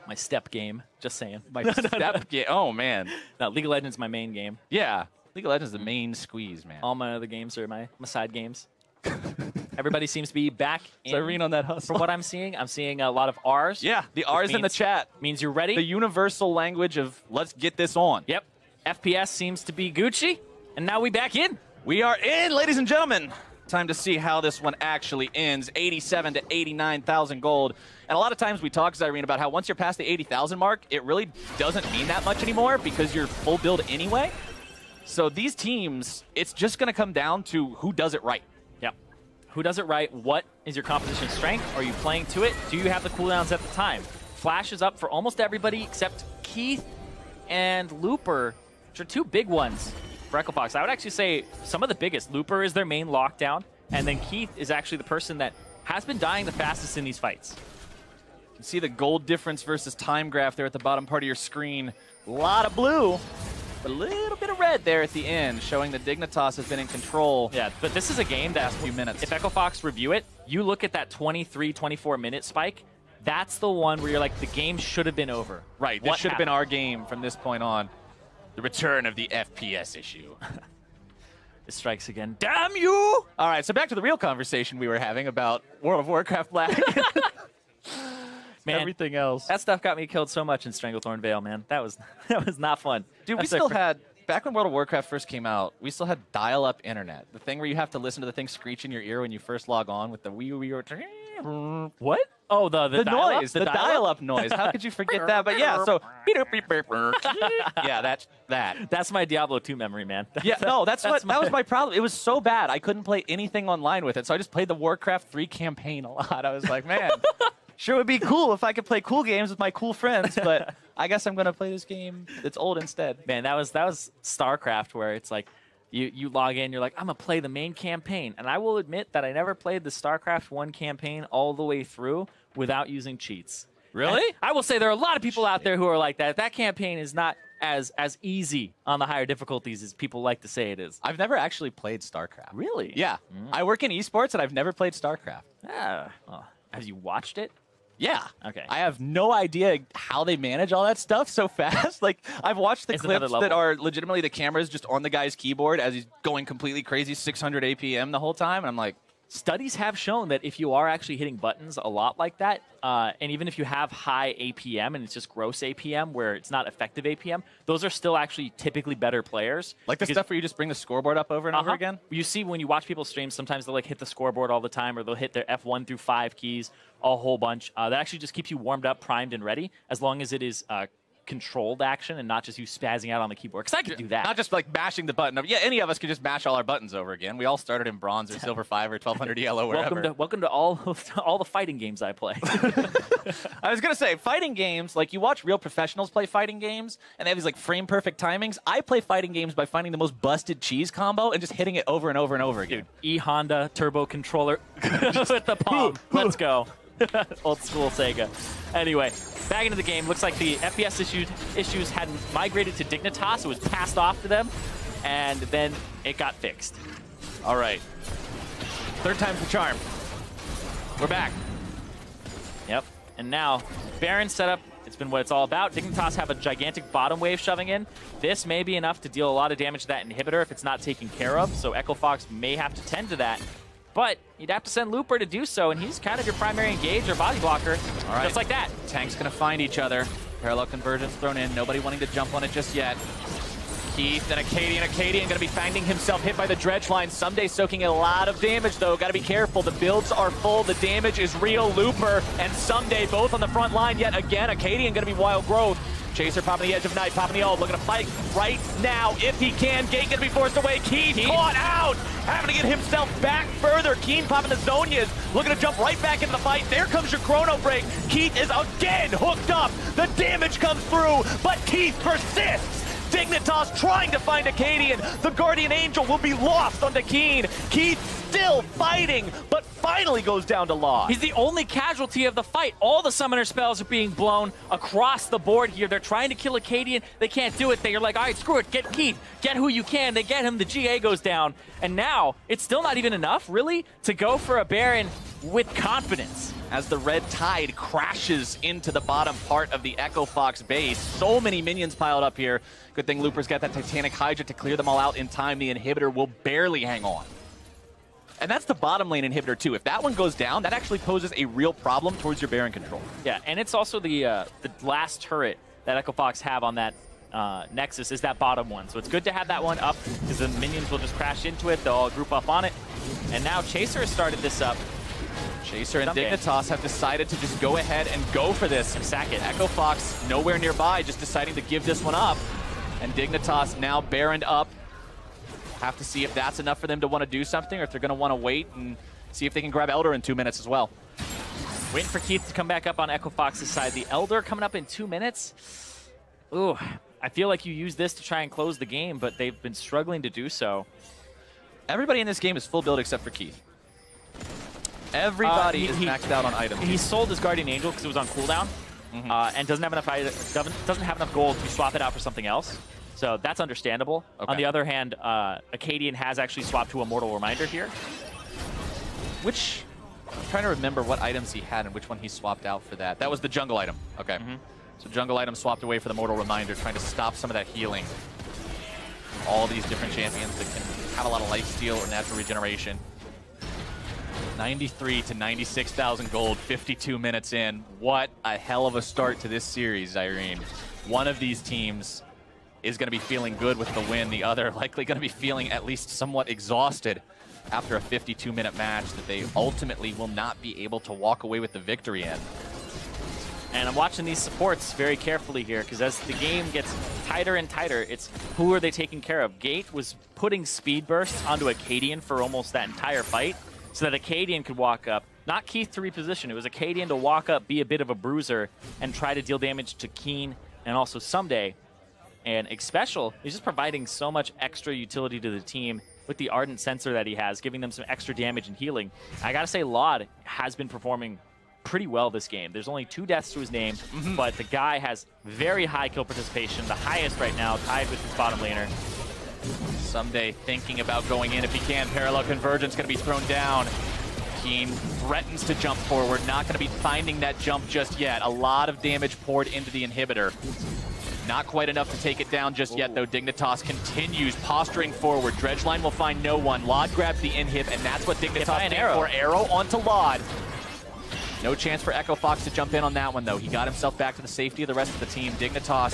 [SPEAKER 1] My step game. Just saying.
[SPEAKER 3] My step game. Oh, man.
[SPEAKER 1] No, League of Legends is my main game.
[SPEAKER 3] Yeah. League of Legends is the main squeeze, man.
[SPEAKER 1] All my other games are my side games. Everybody seems to be back in.
[SPEAKER 3] Irene on that hustle.
[SPEAKER 1] For what I'm seeing a lot of R's.
[SPEAKER 3] Yeah, the R's in the chat.
[SPEAKER 1] Means you're ready.
[SPEAKER 3] The universal language of let's get this on.
[SPEAKER 1] Yep. FPS seems to be Gucci, and now we back in.
[SPEAKER 3] We are in, ladies and gentlemen. Time to see how this one actually ends. 87 to 89,000 gold. And a lot of times we talk, Irene, about how once you're past the 80,000 mark, it really doesn't mean that much anymore because you're full build anyway. So these teams, it's just going to come down to who does it right.
[SPEAKER 1] Yep. Who does it right? What is your composition strength? Are you playing to it? Do you have the cooldowns at the time? Flash is up for almost everybody except Keith and Looper, which are two big ones for EchoFox. I would actually say some of the biggest. Looper is their main lockdown, and then Keith is actually the person that has been dying the fastest in these fights.
[SPEAKER 3] You can see the gold difference versus time graph there at the bottom part of your screen. A lot of blue, but a little bit of red there at the end, showing that Dignitas has been in control.
[SPEAKER 1] Yeah, but this is a game that,
[SPEAKER 3] few minutes.
[SPEAKER 1] if EchoFox review it, you look at that 23, 24-minute spike, that's the one where you're like, the game should have been over.
[SPEAKER 3] Right, this should have been our game from this point on. The return of the FPS issue.
[SPEAKER 1] It strikes again. Damn you!
[SPEAKER 3] All right, so back to the real conversation we were having about World of Warcraft Black.
[SPEAKER 1] Man,
[SPEAKER 3] everything else.
[SPEAKER 1] That stuff got me killed so much in Stranglethorn Vale, man. That was not fun.
[SPEAKER 3] Dude, we still had, back when World of Warcraft first came out, we still had dial-up internet. The thing where you have to listen to the thing screech in your ear when you first log on with the wee.
[SPEAKER 1] What? Oh, the
[SPEAKER 3] noise, the
[SPEAKER 1] dial-up
[SPEAKER 3] dial-up noise. How could you forget that? But yeah, so yeah, that.
[SPEAKER 1] That's my Diablo 2 memory, man.
[SPEAKER 3] Yeah, no, that was my problem. It was so bad I couldn't play anything online with it, so I just played the Warcraft 3 campaign a lot. I was like, man, sure would be cool if I could play cool games with my cool friends, but I guess I'm gonna play this game that's old instead.
[SPEAKER 1] Man, that was StarCraft, where it's like you log in, you're like, I'm gonna play the main campaign, and I will admit that I never played the StarCraft 1 campaign all the way through without using cheats.
[SPEAKER 3] Really?
[SPEAKER 1] And I will say there are a lot of people out there who are like that. That campaign is not as easy on the higher difficulties as people like to say it is.
[SPEAKER 3] I've never actually played StarCraft.
[SPEAKER 1] Really?
[SPEAKER 3] Yeah. I work in eSports, and I've never played StarCraft.
[SPEAKER 1] Yeah. Oh, have you watched it?
[SPEAKER 3] Yeah.
[SPEAKER 1] Okay.
[SPEAKER 3] I have no idea how they manage all that stuff so fast. Like, I've watched the clips that are legitimately the cameras just on the guy's keyboard as he's going completely crazy, 600 APM the whole time, and I'm like,
[SPEAKER 1] studies have shown that if you are actually hitting buttons a lot like that, and even if you have high APM and it's just gross APM where it's not effective APM, those are still actually typically better players.
[SPEAKER 3] Like the stuff where you just bring the scoreboard up over and over again?
[SPEAKER 1] You see when you watch people stream, sometimes they'll like hit the scoreboard all the time, or they'll hit their F1 through 5 keys a whole bunch. That actually just keeps you warmed up, primed, and ready, as long as it is controlled action and not just you spazzing out on the keyboard, because I could do that.
[SPEAKER 3] Not just like mashing the button. Yeah, any of us could just mash all our buttons over again. We all started in bronze or silver 5 or 1200 yellow, wherever.
[SPEAKER 1] Welcome to all the fighting games I play.
[SPEAKER 3] I was gonna say, fighting games, like you watch real professionals play fighting games and they have these like frame perfect timings. I play fighting games by finding the most busted cheese combo and just hitting it over and over and over again.
[SPEAKER 1] Dude, E-Honda turbo controller with the palm. Let's go. Old school Sega. Anyway, back into the game. Looks like the FPS issues had migrated to Dignitas. It was passed off to them, and then it got fixed.
[SPEAKER 3] All right. Third time's the charm. We're back.
[SPEAKER 1] Yep. And now, Baron setup. It's been what it's all about. Dignitas have a gigantic bottom wave shoving in. This may be enough to deal a lot of damage to that inhibitor if it's not taken care of, so EchoFox may have to tend to that. But you'd have to send Looper to do so, and he's kind of your primary engage or body blocker.
[SPEAKER 3] All right.
[SPEAKER 1] Just like that.
[SPEAKER 3] Tanks going to find each other. Parallel conversions thrown in. Nobody wanting to jump on it just yet. Keith and Acadian. Acadian going to be finding himself hit by the dredge line. Someday soaking a lot of damage, though. Got to be careful. The builds are full. The damage is real. Looper and Someday both on the front line yet again. Acadian going to be wild growth. Chaser popping the edge of night, popping the ult, looking to fight right now if he can. Gate gonna be forced away. Keith caught out, having to get himself back further. Keen popping the Zonias, looking to jump right back into the fight. There comes your chrono break. Keith is again hooked up. The damage comes through, but Keith persists. Dignitas trying to find Acadian. The Guardian Angel will be lost onto Keen. Keith still fighting, but finally goes down to loss.
[SPEAKER 1] He's the only casualty of the fight. All the summoner spells are being blown across the board here. They're trying to kill Acadian. They can't do it. They're like, all right, screw it. Get Keith. Get who you can. They get him. The GA goes down. And now, it's still not even enough, really, to go for a Baron with confidence.
[SPEAKER 3] As the red tide crashes into the bottom part of the EchoFox base. So many minions piled up here. Good thing Looper's got that Titanic Hydra to clear them all out in time. The inhibitor will barely hang on. And that's the bottom lane inhibitor, too. If that one goes down, that actually poses a real problem towards your Baron control.
[SPEAKER 1] Yeah, and it's also the last turret that Echo Fox have on that Nexus is that bottom one. So it's good to have that one up because the minions will just crash into it. They'll all group up on it. And now Chaser has started this up.
[SPEAKER 3] Chaser and Dignitas have decided to just go ahead and go for this.
[SPEAKER 1] And sack it.
[SPEAKER 3] Echo Fox nowhere nearby, just deciding to give this one up. And Dignitas now Baroned up. Have to see if that's enough for them to want to do something, or if they're going to want to wait and see if they can grab Elder in 2 minutes as well.
[SPEAKER 1] Waiting for Keith to come back up on Echo Fox's side. The Elder coming up in 2 minutes. Ooh, I feel like you use this to try and close the game, but they've been struggling to do so.
[SPEAKER 3] Everybody in this game is full build except for Keith. Everybody is maxed out on items.
[SPEAKER 1] He sold his Guardian Angel because it was on cooldown, and doesn't have enough gold to swap it out for something else. So that's understandable.
[SPEAKER 3] Okay.
[SPEAKER 1] On the other hand, Acadian has actually swapped to Immortal Reminder here.
[SPEAKER 3] I'm trying to remember what items he had and which one he swapped out for that. That was the jungle item. Okay. So jungle item swapped away for the Mortal Reminder, trying to stop some of that healing. All these different champions that can have a lot of life steal or natural regeneration. 93 to 96,000 gold, 52 minutes in. What a hell of a start to this series, Irene. One of these teams is going to be feeling good with the win. The other likely going to be feeling at least somewhat exhausted after a 52-minute match that they ultimately will not be able to walk away with the victory in.
[SPEAKER 1] And I'm watching these supports very carefully here because as the game gets tighter and tighter, it's who are they taking care of? Gate was putting speed bursts onto Acadian for almost that entire fight so that Acadian could walk up. Not Keith to reposition. It was Acadian to walk up, be a bit of a bruiser, and try to deal damage to Keen and also Someday. And Xpecial is just providing so much extra utility to the team with the Ardent Sensor that he has, giving them some extra damage and healing. I gotta say, Laud has been performing pretty well this game. There's only 2 deaths to his name, but the guy has very high kill participation, the highest right now, tied with his bottom laner.
[SPEAKER 3] Someday thinking about going in if he can. Parallel Convergence going to be thrown down. Keen threatens to jump forward, not going to be finding that jump just yet. A lot of damage poured into the inhibitor. Not quite enough to take it down just yet, though. Dignitas continues posturing forward. Dredgeline will find no one. Laud grabs the inhib, and that's what Dignitas did for. Arrow onto Laud. No chance for Echo Fox to jump in on that one, though. He got himself back to the safety of the rest of the team. Dignitas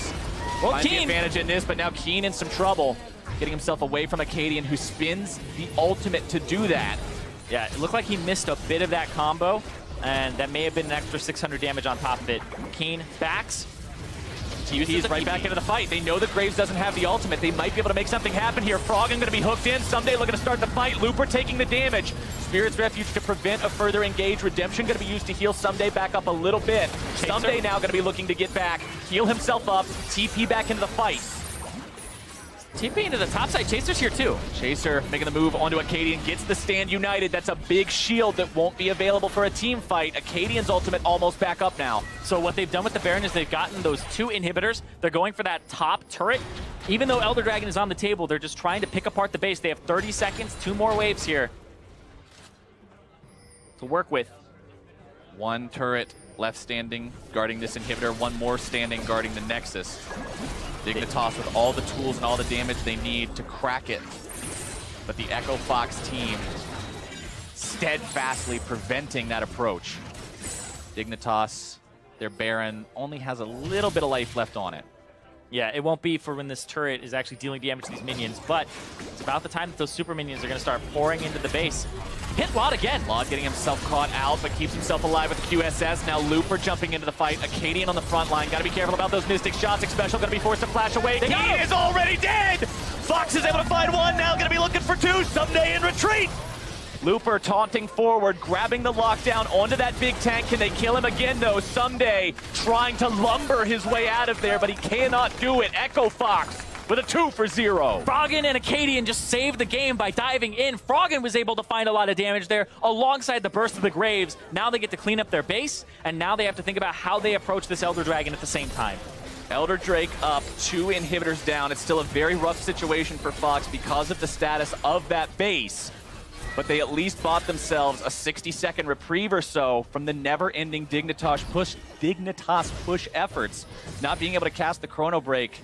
[SPEAKER 3] finds the advantage in this, but now Keen in some trouble. Getting himself away from Acadian, who spins the ultimate to do that.
[SPEAKER 1] Yeah, it looked like he missed a bit of that combo, and that may have been an extra 600 damage on top of it. Keen backs.
[SPEAKER 3] TP's right back into the fight. They know that Graves doesn't have the ultimate. They might be able to make something happen here. Froggen going to be hooked in. Someday looking to start the fight. Looper taking the damage. Spirit's Refuge to prevent a further engage. Redemption going to be used to heal Someday back up a little bit. Someday now going to be looking to get back, heal himself up, TP back into the fight.
[SPEAKER 1] TP into the top side. Chaser's here too.
[SPEAKER 3] Chaser making the move onto Acadian, gets the stand united. That's a big shield that won't be available for a team fight. Acadian's ultimate almost back up now.
[SPEAKER 1] So what they've done with the Baron is they've gotten those 2 inhibitors. They're going for that top turret. Even though Elder Dragon is on the table, they're just trying to pick apart the base. They have 30 seconds, 2 more waves here to work with.
[SPEAKER 3] 1 turret left standing, guarding this inhibitor. 1 more standing, guarding the Nexus. Dignitas with all the tools and all the damage they need to crack it. But the Echo Fox team steadfastly preventing that approach. Dignitas, their Baron, only has a little bit of life left on it.
[SPEAKER 1] Yeah, it won't be for when this turret is actually dealing damage to these minions, but it's about the time that those super minions are going to start pouring into the base. Hit Laud again.
[SPEAKER 3] Laud getting himself caught out, but keeps himself alive with the QSS. Now Looper jumping into the fight. Acadian on the front line. Got to be careful about those Mystic shots. Xpecial going to be forced to flash away. He is already dead! Fox is able to find 1 now. Going to be looking for 2. Someday in retreat. Looper taunting forward, grabbing the lockdown onto that big tank. Can they kill him again, though? Someday trying to lumber his way out of there, but he cannot do it. Echo Fox with a 2 for 0.
[SPEAKER 1] Froggen and Acadian just saved the game by diving in. Froggen was able to find a lot of damage there alongside the burst of the Graves. Now they get to clean up their base, and now they have to think about how they approach this Elder Dragon at the same time.
[SPEAKER 3] Elder Drake up, 2 inhibitors down. It's still a very rough situation for Fox because of the status of that base. But they at least bought themselves a 60-second reprieve or so from the never-ending Dignitas push efforts. Not being able to cast the Chrono Break,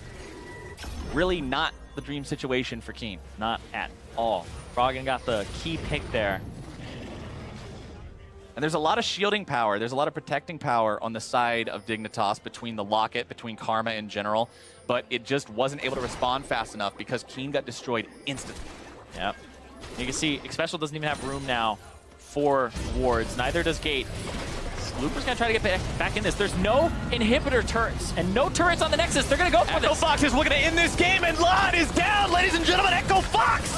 [SPEAKER 3] really not the dream situation for Keen.
[SPEAKER 1] Not at all. Froggen got the key pick there.
[SPEAKER 3] And there's a lot of shielding power. There's a lot of protecting power on the side of Dignitas between the Locket, between Karma in general. But it just wasn't able to respond fast enough because Keen got destroyed instantly.
[SPEAKER 1] Yep. You can see Xpecial doesn't even have room now for wards. Neither does Gate. Looper's going to try to get back in this. There's no inhibitor turrets and no turrets on the Nexus. They're going to go for this.
[SPEAKER 2] Echo Fox is looking to end this game, and Lod is down, ladies and gentlemen. Echo Fox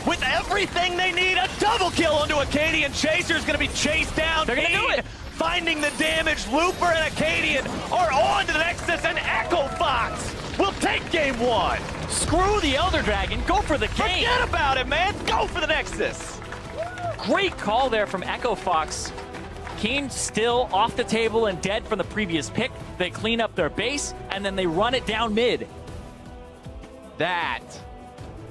[SPEAKER 2] with everything they need. A double kill onto Acadian. Chaser is going to be chased down.
[SPEAKER 1] They're going to do it.
[SPEAKER 2] Finding the damage. Looper and Acadian are on to the Nexus, and Echo Fox will take game 1.
[SPEAKER 1] Screw the Elder Dragon. Go for the game.
[SPEAKER 2] Forget about it, man. Go for the Nexus.
[SPEAKER 1] Great call there from Echo Fox. Keen still off the table and dead from the previous pick. They clean up their base, and then they run it down mid.
[SPEAKER 3] That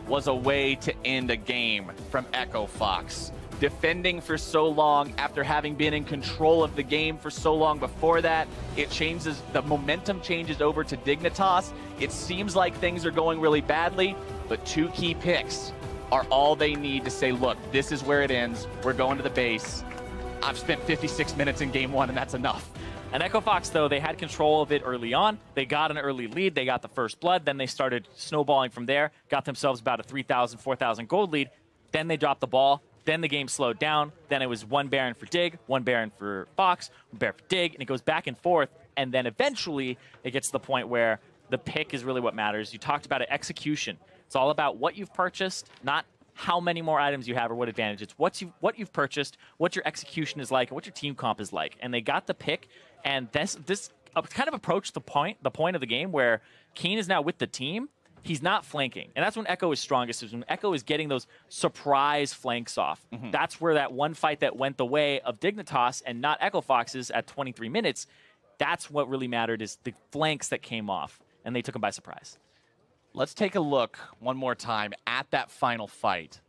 [SPEAKER 3] was a way to end a game from Echo Fox. Defending for so long after having been in control of the game for so long before that, it changes, the momentum changes over to Dignitas. It seems like things are going really badly, but 2 key picks are all they need to say, look, this is where it ends. We're going to the base. I've spent 56 minutes in game 1, and that's enough.
[SPEAKER 1] And Echo Fox, though, they had control of it early on. They got an early lead. They got the first blood. Then they started snowballing from there, got themselves about a 3,000, 4,000 gold lead. Then they dropped the ball. Then the game slowed down. Then it was 1 Baron for Dig, 1 Baron for Fox, 1 Baron for Dig, and it goes back and forth. And then eventually it gets to the point where the pick is really what matters. You talked about it, execution. It's all about what you've purchased, not how many more items you have or what advantage. It's what you've purchased, what your execution is like, and what your team comp is like. And they got the pick, and this kind of approached the point of the game where Keen is now with the team. He's not flanking, and that's when Echo is strongest, is when Echo is getting those surprise flanks off. That's where that one fight that went the way of Dignitas and not Echo Fox's at 23 minutes, that's what really mattered, is the flanks that came off, and they took him by surprise.
[SPEAKER 3] Let's take a look one more time at that final fight.